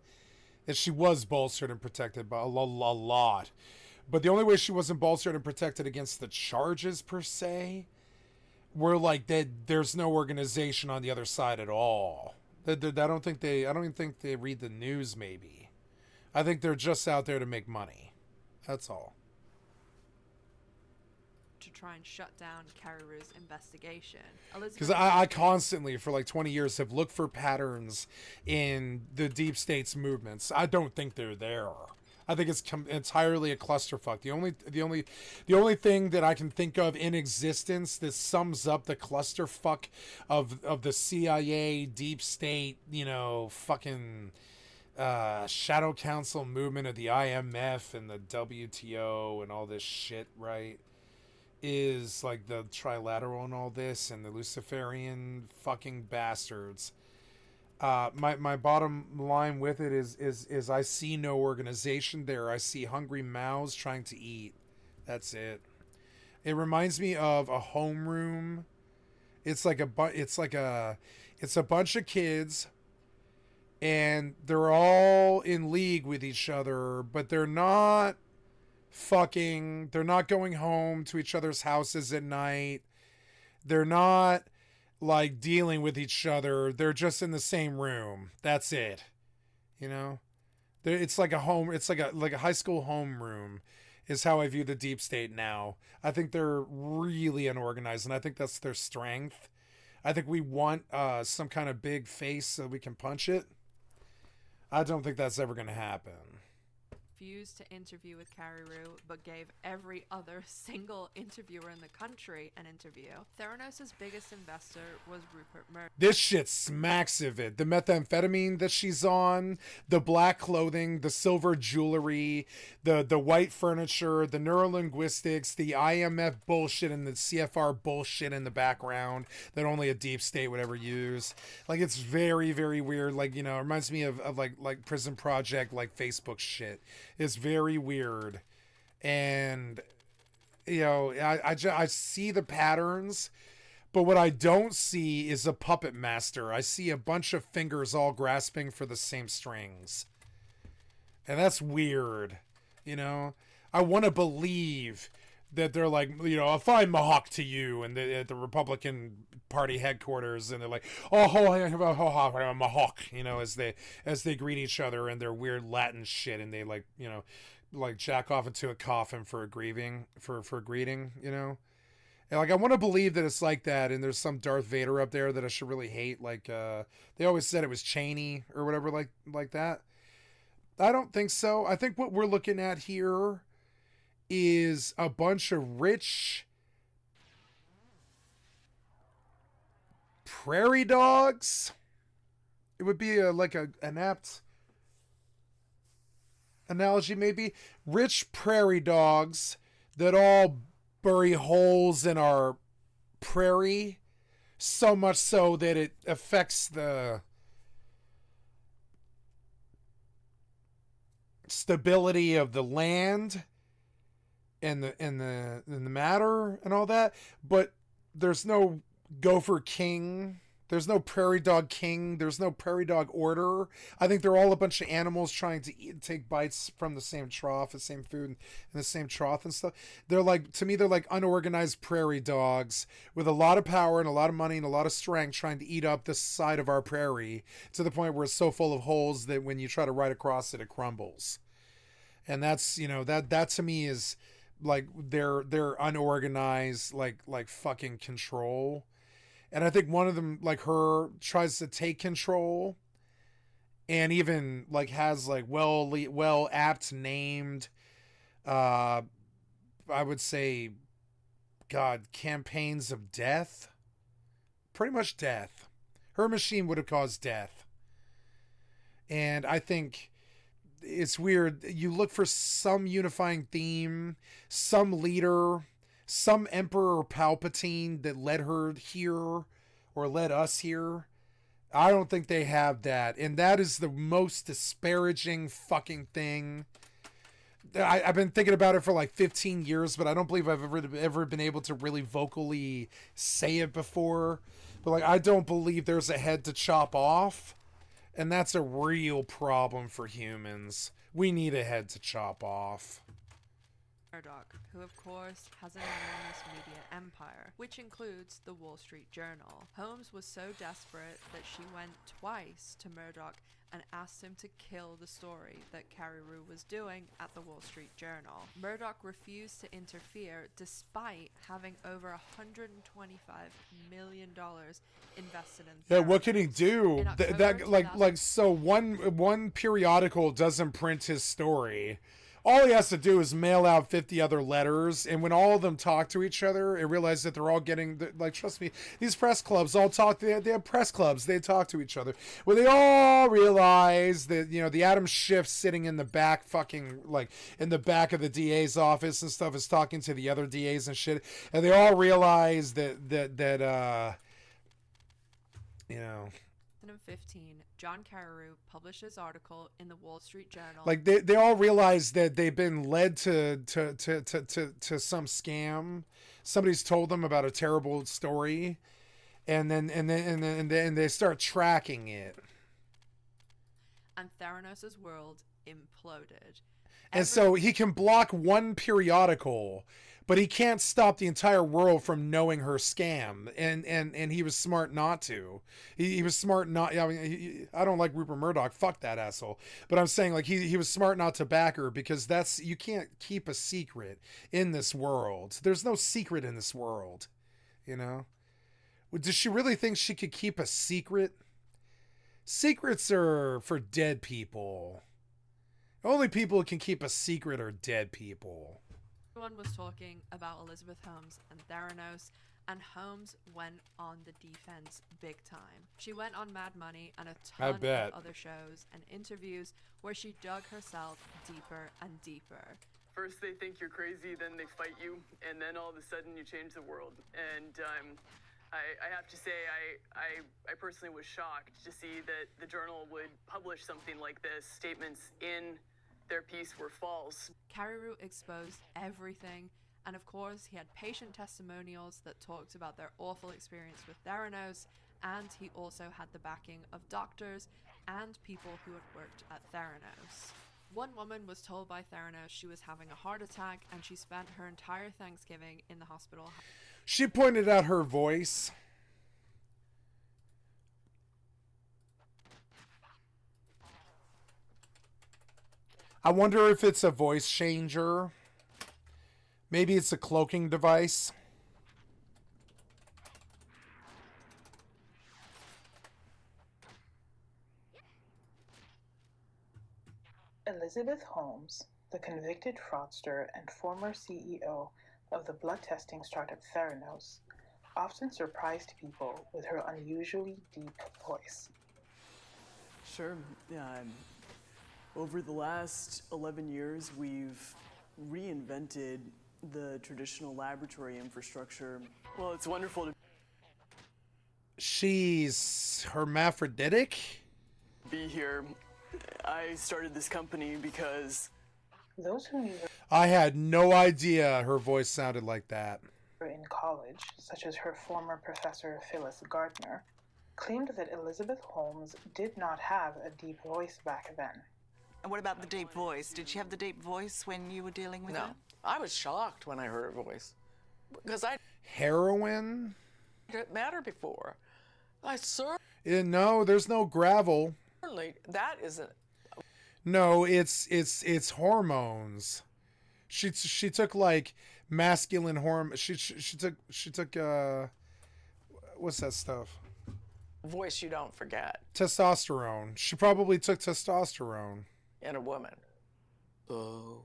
is she was bolstered and protected by a lot. But the only way she wasn't bolstered and protected against the charges per se were like that there's no organization on the other side at all. I don't even think they read the news maybe. I think they're just out there to make money. That's all.
To try and shut down Carrie's investigation.
Because I constantly, for like 20 years, have looked for patterns in the deep state's movements. I don't think they're there. I think it's entirely a clusterfuck. The only thing that I can think of in existence that sums up the clusterfuck of the CIA, deep state, you know, fucking shadow council movement of the IMF and the WTO and all this shit, right? Is like the trilateral and all this and the Luciferian fucking bastards. My bottom line with it is I see no organization there. I see hungry mouths trying to eat. That's it. It reminds me of a homeroom. It's a bunch of kids and they're all in league with each other, but they're not fucking, they're not going home to each other's houses at night. They're not like dealing with each other. They're just in the same room. That's it. You know, it's like a home. It's like a high school homeroom is how I view the deep state now. I think they're really unorganized, and I think that's their strength. I think we want some kind of big face so we can punch it. I don't think that's ever going to happen.
Refused to interview with Carrie, but gave every other single interviewer in the country an interview. Theranos' biggest investor was Rupert Murdoch.
This shit smacks of it. The methamphetamine that she's on, the black clothing, the silver jewelry, the white furniture, the neurolinguistics, the IMF bullshit and the CFR bullshit in the background that only a deep state would ever use. Like, it's very, very weird. Like, you know, it reminds me of like Prison Project, like Facebook shit. It's very weird. And, you know, I see the patterns, but what I don't see is a puppet master. I see a bunch of fingers all grasping for the same strings. And that's weird, you know? I want to believe that they're like, you know, if I mahawk to you and at the Republican Party headquarters, and they're like, I'm mahawk, you know, as they greet each other in their weird Latin shit, and they like, you know, like jack off into a coffin for a greeting, you know. And like, I want to believe that it's like that, and there's some Darth Vader up there that I should really hate. Like, they always said it was Cheney or whatever, like that. I don't think so. I think what we're looking at here is a bunch of rich prairie dogs. It would be an apt analogy, maybe. Rich prairie dogs that all bury holes in our prairie so much so that it affects the stability of the land and the matter and all that. But there's no gopher king. There's no prairie dog king. There's no prairie dog order. I think they're all a bunch of animals trying to take bites from the same trough, the same food, and the same trough and stuff. They're like, to me, they're like unorganized prairie dogs with a lot of power and a lot of money and a lot of strength trying to eat up this side of our prairie to the point where it's so full of holes that when you try to ride across it, it crumbles. And that's, you know, that to me is like they're unorganized, like fucking control. And I think one of them, like her, tries to take control and even like has like well apt named, I would say, God, campaigns of death. Pretty much death. Her machine would have caused death. And I think it's weird. You look for some unifying theme, some leader, some Emperor Palpatine that led her here or led us here. I don't think they have that. And that is the most disparaging fucking thing. I've been thinking about it for like 15 years, but I don't believe I've ever been able to really vocally say it before. But like, I don't believe there's a head to chop off. And that's a real problem for humans. We need a head to chop off.
Murdoch, who of course has an enormous media empire, which includes the Wall Street Journal. Holmes was so desperate that she went twice to Murdoch and asked him to kill the story that Carreyrou was doing at the Wall Street Journal. Murdoch refused to interfere despite having over $125 million invested in
Yeah, what can he do? So one periodical doesn't print his story. All he has to do is mail out 50 other letters, and when all of them talk to each other and realize that they're all getting, like, trust me, these press clubs all talk, they have press clubs, they talk to each other. When they all realize that, you know, the Adam Schiff sitting in the back fucking, like, in the back of the DA's office and stuff is talking to the other DAs and shit, and they all realize that you know...
2015, John Carreyrou published his article in the Wall Street Journal.
Like they all realize that they've been led to some scam. Somebody's told them about a terrible story, and then they start tracking it.
And Theranos' world imploded.
And so he can block one periodical, but he can't stop the entire world from knowing her scam. And he was smart not to. He was smart not. I mean, I don't like Rupert Murdoch. Fuck that asshole. But I'm saying, like, he was smart not to back her, because you can't keep a secret in this world. There's no secret in this world, you know. Does she really think she could keep a secret? Secrets are for dead people. Only people who can keep a secret are dead people.
Everyone was talking about Elizabeth Holmes and Theranos, and Holmes went on the defense big time. She went on Mad Money and a ton of other shows and interviews where she dug herself deeper and deeper.
First they think you're crazy, then they fight you, and then all of a sudden you change the world. And I have to say, I personally was shocked to see that the Journal would publish something like this. Statements in their piece were false.
Carreyrou exposed everything, and of course he had patient testimonials that talked about their awful experience with Theranos, and he also had the backing of doctors and people who had worked at Theranos. One woman was told by Theranos she was having a heart attack, and she spent her entire Thanksgiving in the hospital.
She pointed out her voice. I wonder if it's a voice changer. Maybe it's a cloaking device.
Elizabeth Holmes, the convicted fraudster and former CEO of the blood testing startup Theranos, often surprised people with her unusually deep voice.
Sure. Over the last 11 years, we've reinvented the traditional laboratory infrastructure. Well, it's wonderful to...
She's hermaphroditic?
Be here. I started this company because
Those who knew
I had no idea her voice sounded like that.
her in college, such as her former professor Phyllis Gardner, claimed that Elizabeth Holmes did not have a deep voice back then.
And what about the deep voice? Did she have the deep voice when you were dealing with her?
no, I was shocked when I heard her voice because I
Heroin?
didn't matter before. I
No, there's no gravel.
certainly that isn't.
No, it's hormones. She took like masculine hormone. She took what's that stuff?
Voice you don't forget
Testosterone. She probably took testosterone.
in a woman. Oh,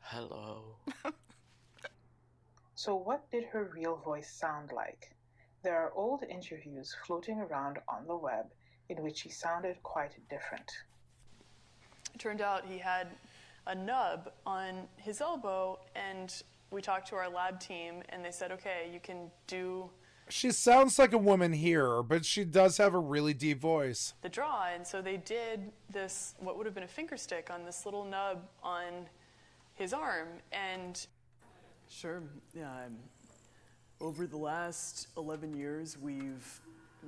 hello.
So what did her real voice sound like? There are old interviews floating around on the web in which she sounded quite different.
It turned out he had a nub on his elbow, and we talked to our lab team, and they said, okay, you can do
She sounds like a woman here, but she does have a really deep voice.
the draw. And so they did this, what would have been a finger stick on this little nub on his arm. And sure, yeah, over the last 11 years, we've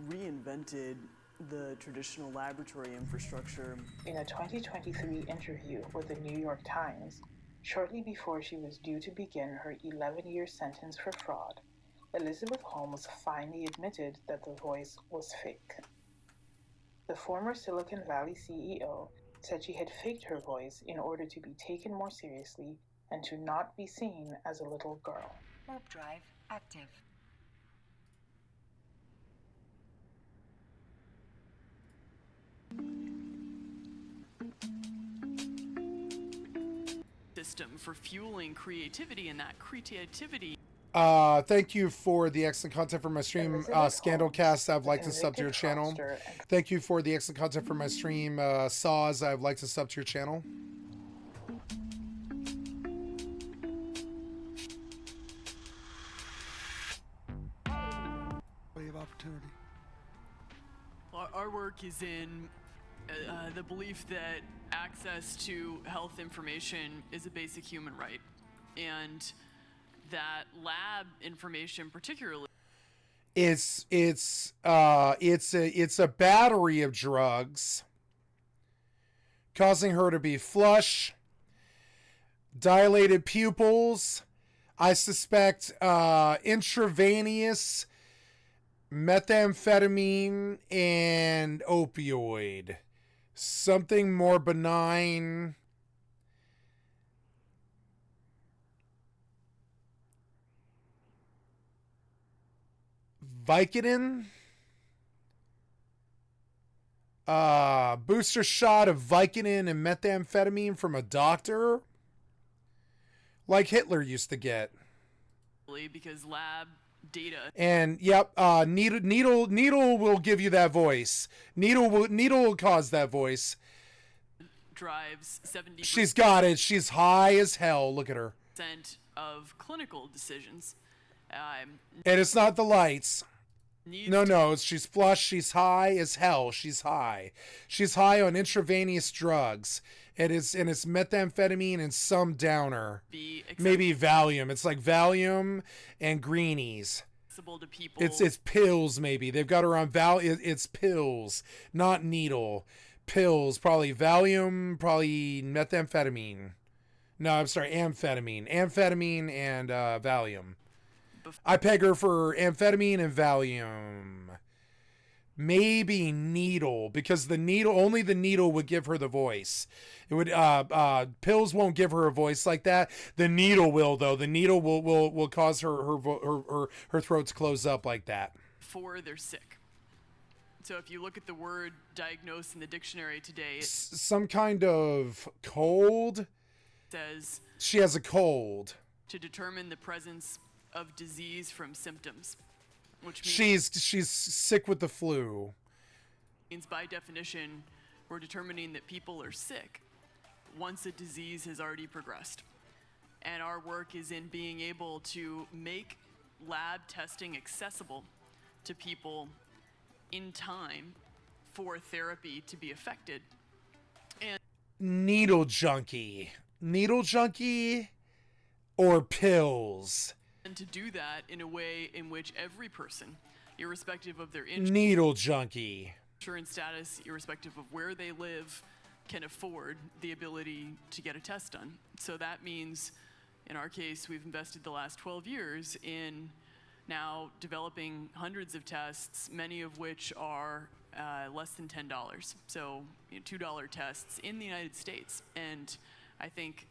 reinvented the traditional laboratory infrastructure.
In a 2023 interview with the New York Times, shortly before she was due to begin her 11-year sentence for fraud, Elizabeth Holmes finally admitted that the voice was fake. The former Silicon Valley CEO said she had faked her voice in order to be taken more seriously and to not be seen as a little girl.
Warp drive active.
System for fueling creativity, and that creativity.
Thank you for the excellent content for my stream, Scandalcast. I've liked to sub to your channel. Thank you for the excellent content for my stream, Saws. I've liked to sub to your channel.
Wave opportunity.
Our work is in the belief that access to health information is a basic human right, and that lab information particularly
It's a battery of drugs causing her to be flush, dilated pupils. I suspect intravenous methamphetamine and opioid. Something more benign. Vicodin. Booster shot of Vicodin and methamphetamine from a doctor. Like Hitler used to get.
because lab data.
And yep, needle will give you that voice. Needle will cause that voice.
Drives 70%.
She's got it. She's high as hell. Look at her.
Of clinical decisions.
And it's not the lights. No, she's flush. She's high as hell. She's high. She's high on intravenous drugs. It's methamphetamine and some downer. Maybe Valium. It's like Valium and greenies.
To people.
It's pills maybe. They've got her on it's pills, not needle. Pills, probably Valium, probably methamphetamine. No, I'm sorry, amphetamine. Amphetamine and Valium. I peg her for amphetamine and Valium. Maybe needle, because only the needle would give her the voice. It would pills won't give her a voice like that. The needle will though. The needle will cause her throat to close up like that.
Before they're sick. So if you look at the word diagnose in the dictionary today,
some kind of cold.
Says
she has a cold.
To determine the presence of disease from symptoms, which means
she's sick with the flu.
Means by definition, we're determining that people are sick once a disease has already progressed. And our work is in being able to make lab testing accessible to people in time for therapy to be effected. And
Needle junkie. Needle junkie or pills?
And to do that in a way in which every person, irrespective of their
Needle junkie.
insurance status, irrespective of where they live, can afford the ability to get a test done. So that means, in our case, we've invested the last 12 years in now developing hundreds of tests, many of which are less than $10. So $2 tests in the United States. And I think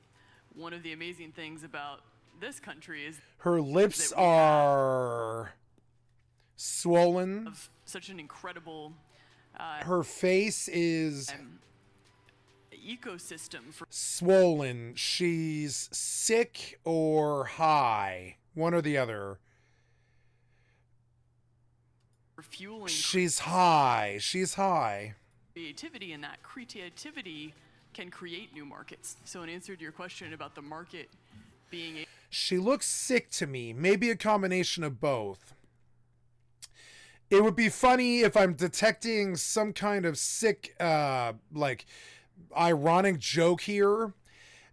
one of the amazing things about this country is
her lips are swollen.
Of such an incredible
her face is
ecosystem for
swollen. She's sick or high, one or the other.
Fueling
she's high. She's high.
Creativity, and that creativity can create new markets. So in answer to your question about the market being
she looks sick to me. Maybe a combination of both. It would be funny if I'm detecting some kind of sick, like, ironic joke here.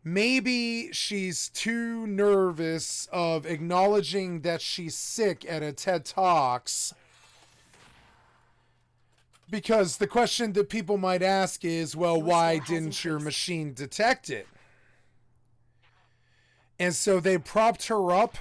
Maybe she's too nervous of acknowledging that she's sick at a TED Talks. Because the question that people might ask is, well, why didn't your machine detect it? And so they propped her up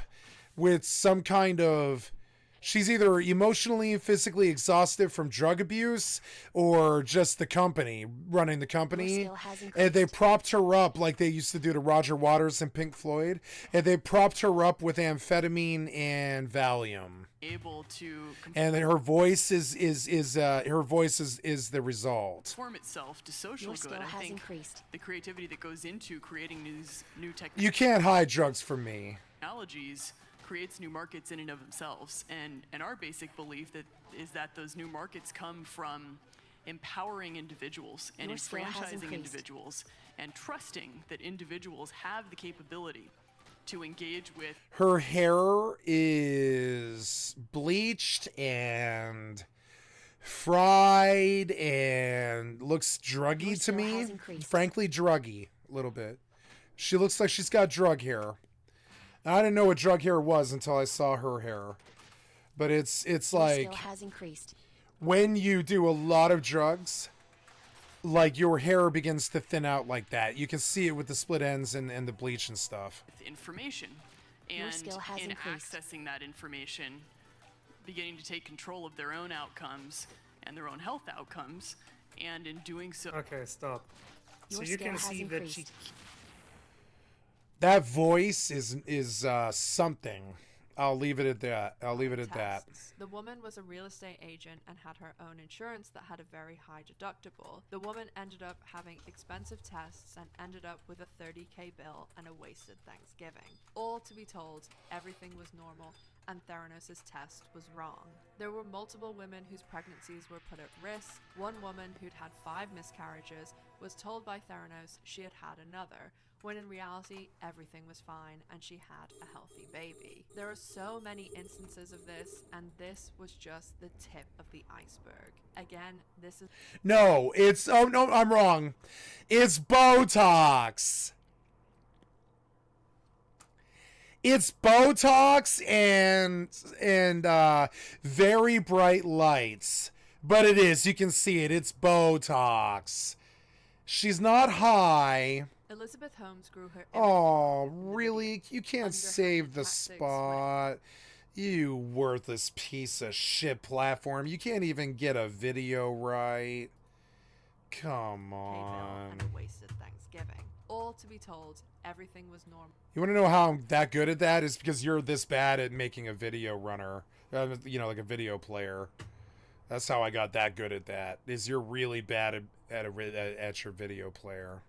with some kind of... She's either emotionally, physically exhausted from drug abuse or just the company, running the company. And they propped her up like they used to do to Roger Waters and Pink Floyd. And they propped her up with amphetamine and Valium.
Able to
and her voice is the result.
Form itself to social good. I think the creativity that goes into creating new technologies.
You can't hide drugs from me.
Technologies creates new markets in and of themselves, and our basic belief is that those new markets come from empowering individuals and enfranchising individuals and trusting that individuals have the capability to engage with.
Her hair is bleached and fried and looks druggy to me. Frankly, druggy a little bit. She looks like she's got drug hair. I didn't know what drug hair was until I saw her hair. But it's like when you do a lot of drugs, like your hair begins to thin out like that. You can see it with the split ends and the bleach and stuff.
Information. And in accessing that information, beginning to take control of their own outcomes and their own health outcomes, and in doing so...
Okay, stop. So you can see that she...
That voice is something. I'll leave it at that.
The woman was a real estate agent and had her own insurance that had a very high deductible. The woman ended up having expensive tests and ended up with a $30,000 bill and a wasted Thanksgiving. All to be told, everything was normal and Theranos' test was wrong. There were multiple women whose pregnancies were put at risk. One woman who'd had 5 miscarriages was told by Theranos she had had another, when in reality, everything was fine and she had a healthy baby. There are so many instances of this, and this was just the tip of the iceberg. Again, this is...
No, it's... Oh, no, I'm wrong. It's Botox. It's Botox and very bright lights. But it is. You can see it. It's Botox. She's not high.
Elizabeth Holmes grew her...
Oh, really? You can't save the spot. You worthless piece of shit platform. You can't even get a video right. Come on.
And a wasted Thanksgiving. All to be told, everything was normal.
You want to know how I'm that good at that? Is because you're this bad at making a video runner. You know, like a video player. That's how I got that good at that. Is you're really bad at your video player.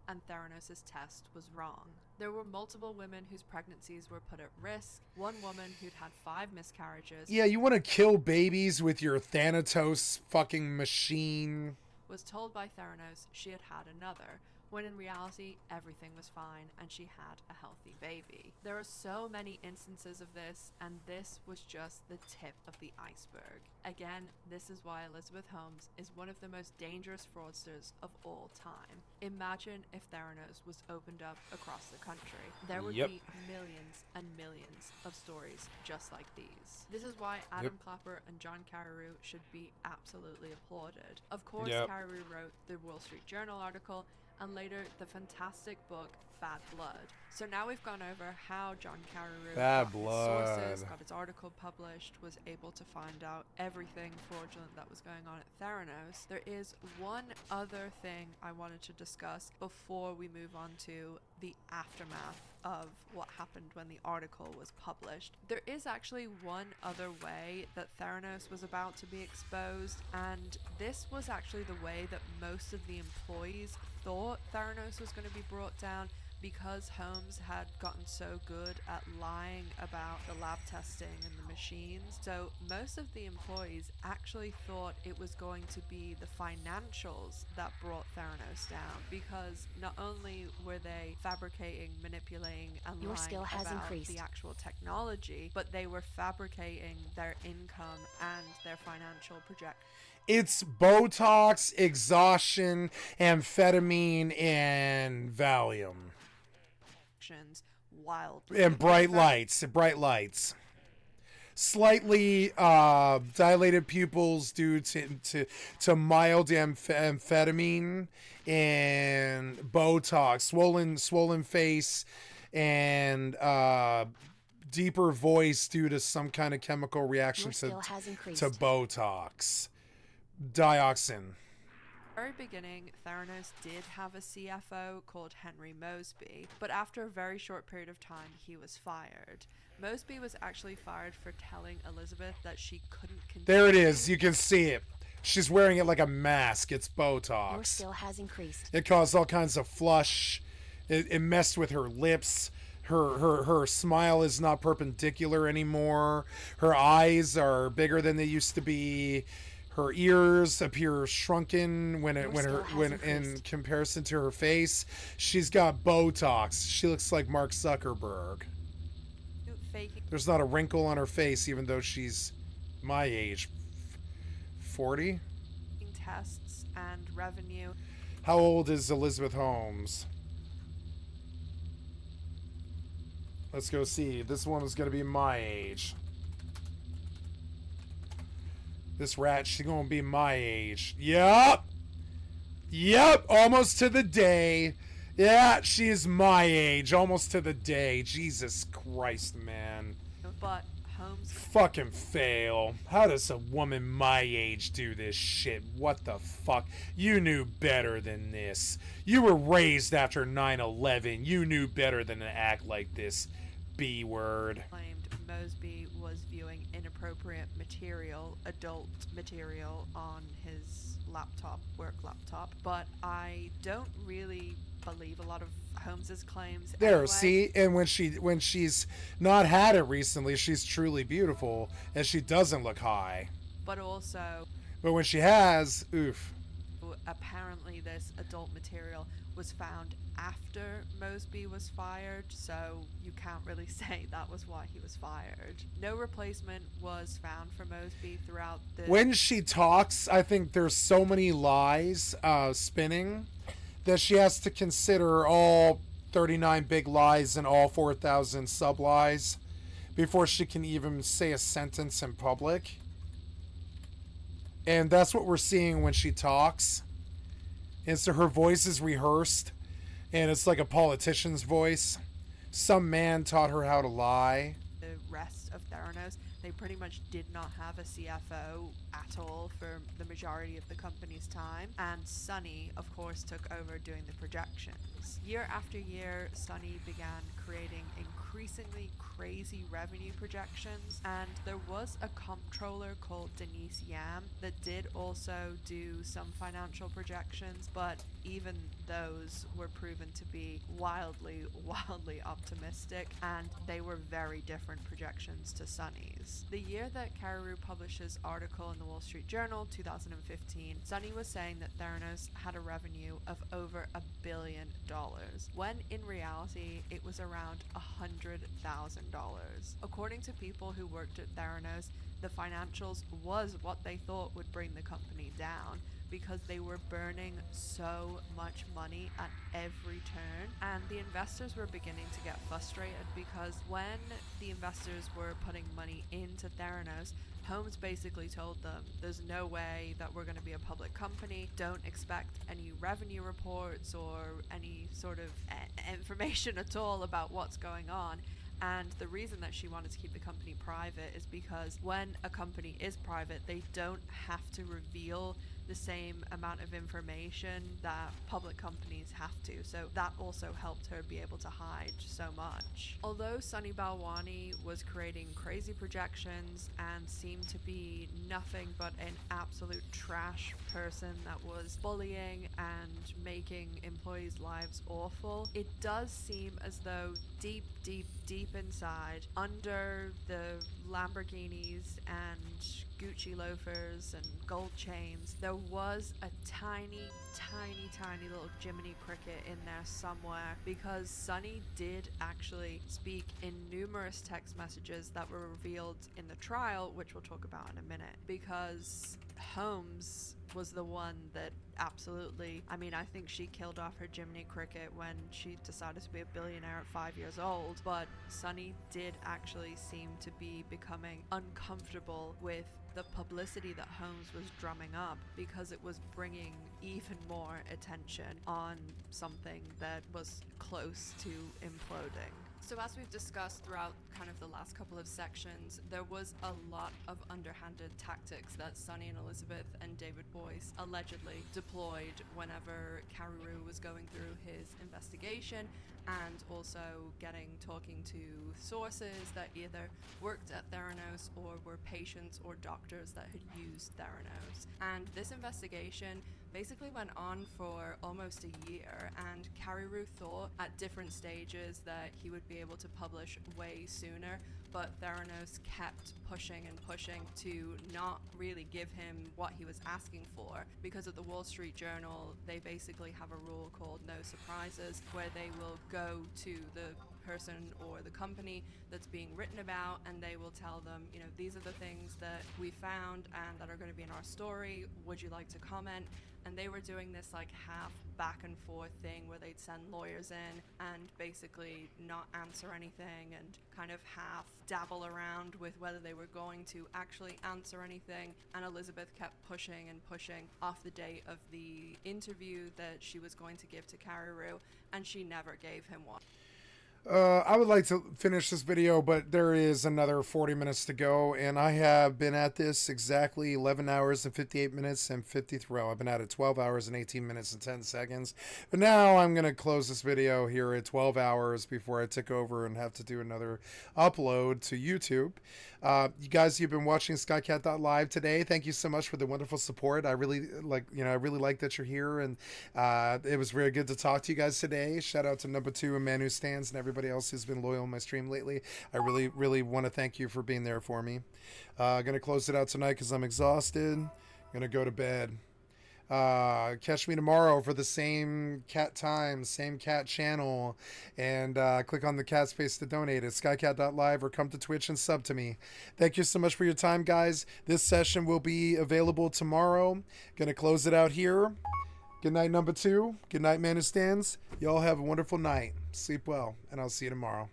And Theranos' test was wrong. There were multiple women whose pregnancies were put at risk. One woman who'd had 5 miscarriages.
Yeah, you want to kill babies with your Thanatos fucking machine.
Was told by Theranos she had had another, when in reality everything was fine and she had a healthy baby. There are so many instances of this, and this was just the tip of the iceberg. Again, this is why Elizabeth Holmes is one of the most dangerous fraudsters of all time. Imagine if Theranos was opened up across the country. There would be millions and millions of stories just like these. This is why Adam Clapper and John Carreyrou should be absolutely applauded. Of course, Carreyrou wrote the Wall Street Journal article and later the fantastic book Bad Blood. So now we've gone over how John Carreyrou got his sources, got his article published, was able to find out everything fraudulent that was going on at Theranos. There is one other thing I wanted to discuss before we move on to the aftermath of what happened when the article was published. There is actually one other way that Theranos was about to be exposed, and this was actually the way that most of the employees thought Theranos was going to be brought down, because Holmes had gotten so good at lying about the lab testing and the machines. So most of the employees actually thought it was going to be the financials that brought Theranos down, because not only were they fabricating, manipulating, and lying about the actual technology, but they were fabricating their income and their financial projections.
It's Botox, exhaustion, amphetamine, and Valium.
Wildly.
And bright lights. Slightly dilated pupils due to mild amphetamine, and Botox, swollen face, and deeper voice due to some kind of chemical reaction to Botox. Dioxin.
Very beginning, Theranos did have a CFO called Henry Moseby, but after a very short period of time, he was fired. Moseby was actually fired for telling Elizabeth that she couldn't continue.
There it is. You can see it. She's wearing it like a mask. It's Botox.
Your skill has increased.
It caused all kinds of flush. It messed with her lips. Her smile is not perpendicular anymore. Her eyes are bigger than they used to be. Her ears appear shrunken when in comparison to her face. She's got Botox. She looks like Mark Zuckerberg. There's not a wrinkle on her face, even though she's my age, 40.
Tests and revenue.
How old is Elizabeth Holmes? Let's go see. This one is gonna be my age. This rat, she's gonna be my age. Yup! Almost to the day. Yeah, she is my age. Almost to the day. Jesus Christ, man.
But Holmes...
Fucking fail. How does a woman my age do this shit? What the fuck? You knew better than this. You were raised after 9/11. You knew better than to act like this. B-word.
Moseby was viewing inappropriate material, adult material, on his work laptop, but I don't really believe a lot of Holmes's claims.
There,
anyway.
See, and when she's not had it recently, she's truly beautiful, and she doesn't look high.
But also,
when she has, oof.
Apparently, this adult material was found after Moseby was fired, so you can't really say that was why he was fired. No replacement was found for Moseby throughout the...
When she talks, I think there's so many lies spinning that she has to consider all 39 big lies and all 4,000 sub-lies before she can even say a sentence in public. And that's what we're seeing when she talks. And so her voice is rehearsed, and it's like a politician's voice. Some man taught her how to lie.
The rest of Theranos, they pretty much did not have a CFO at all for the majority of the company's time, and Sonny, of course, took over doing the projections. Year after year, Sonny began creating increasingly crazy revenue projections, and there was a comptroller called Denise Yam that did also do some financial projections, but even those were proven to be wildly optimistic, and they were very different projections. projections to Sunny's. The year that Carreyrou published his article in the Wall Street Journal, 2015, Sunny was saying that Theranos had a revenue of over $1 billion, when in reality it was around $100,000. According to people who worked at Theranos, the financials was what they thought would bring the company down, because they were burning so much money at every turn, and the investors were beginning to get frustrated because when the investors were putting money into Theranos, Holmes basically told them, there's no way that we're going to be a public company, don't expect any revenue reports or any sort of information at all about what's going on. And the reason that she wanted to keep the company private is because when a company is private, they don't have to reveal the same amount of information that public companies have to. So that also helped her be able to hide so much. Although Sunny Balwani was creating crazy projections and seemed to be nothing but an absolute trash person that was bullying and making employees' lives awful, it does seem as though deep inside, under the Lamborghinis and Gucci loafers and gold chains, there was a tiny little Jiminy Cricket in there somewhere, because Sunny did actually speak in numerous text messages that were revealed in the trial, which we'll talk about in a minute, because Holmes was the one that absolutely, I mean, I think she killed off her Jiminy Cricket when she decided to be a billionaire at 5 years old, but Sunny did actually seem to be becoming uncomfortable with the publicity that Holmes was drumming up, because it was bringing even more attention on something that was close to imploding. So as we've discussed throughout kind of the last couple of sections, there was a lot of underhanded tactics that Sunny and Elizabeth and David Boyce allegedly deployed whenever Carreyrou was going through his investigation, and also talking to sources that either worked at Theranos or were patients or doctors that had used Theranos. And this investigation basically went on for almost a year, and Carreyrou thought at different stages that he would be able to publish way sooner, but Theranos kept pushing to not really give him what he was asking for. Because at the Wall Street Journal, they basically have a rule called no surprises, where they will go to the person or the company that's being written about, and they will tell them, you know, these are the things that we found and that are going to be in our story, would you like to comment? And they were doing this like half back and forth thing where they'd send lawyers in and basically not answer anything, and kind of half dabble around with whether they were going to actually answer anything. And Elizabeth kept pushing off the date of the interview that she was going to give to Carreyrou, and she never gave him one.
I would like to finish this video, but there is another 40 minutes to go, and I have been at this exactly 11 hours and 58 minutes and 53. Well, I've been at it 12 hours and 18 minutes and 10 seconds. But now I'm going to close this video here at 12 hours before I take over and have to do another upload to YouTube. You guys, you've been watching skycat.live today. Thank you so much for the wonderful support. I really like that you're here, and it was very good to talk to you guys today. Shout out to number 2 and Man Who Stands and everybody else who's been loyal in my stream lately. I really want to thank you for being there for me. I'm gonna close it out tonight because I'm exhausted. I'm gonna go to bed. Catch me tomorrow for the same cat time, same cat channel, and click on the cat space to donate at skycat.live, or come to Twitch and sub to me. Thank you so much for your time, guys. This session will be available tomorrow. Gonna close it out here. Good night, number 2. Good night, Man Who Stands. Y'all have a wonderful night. Sleep well, and I'll see you tomorrow.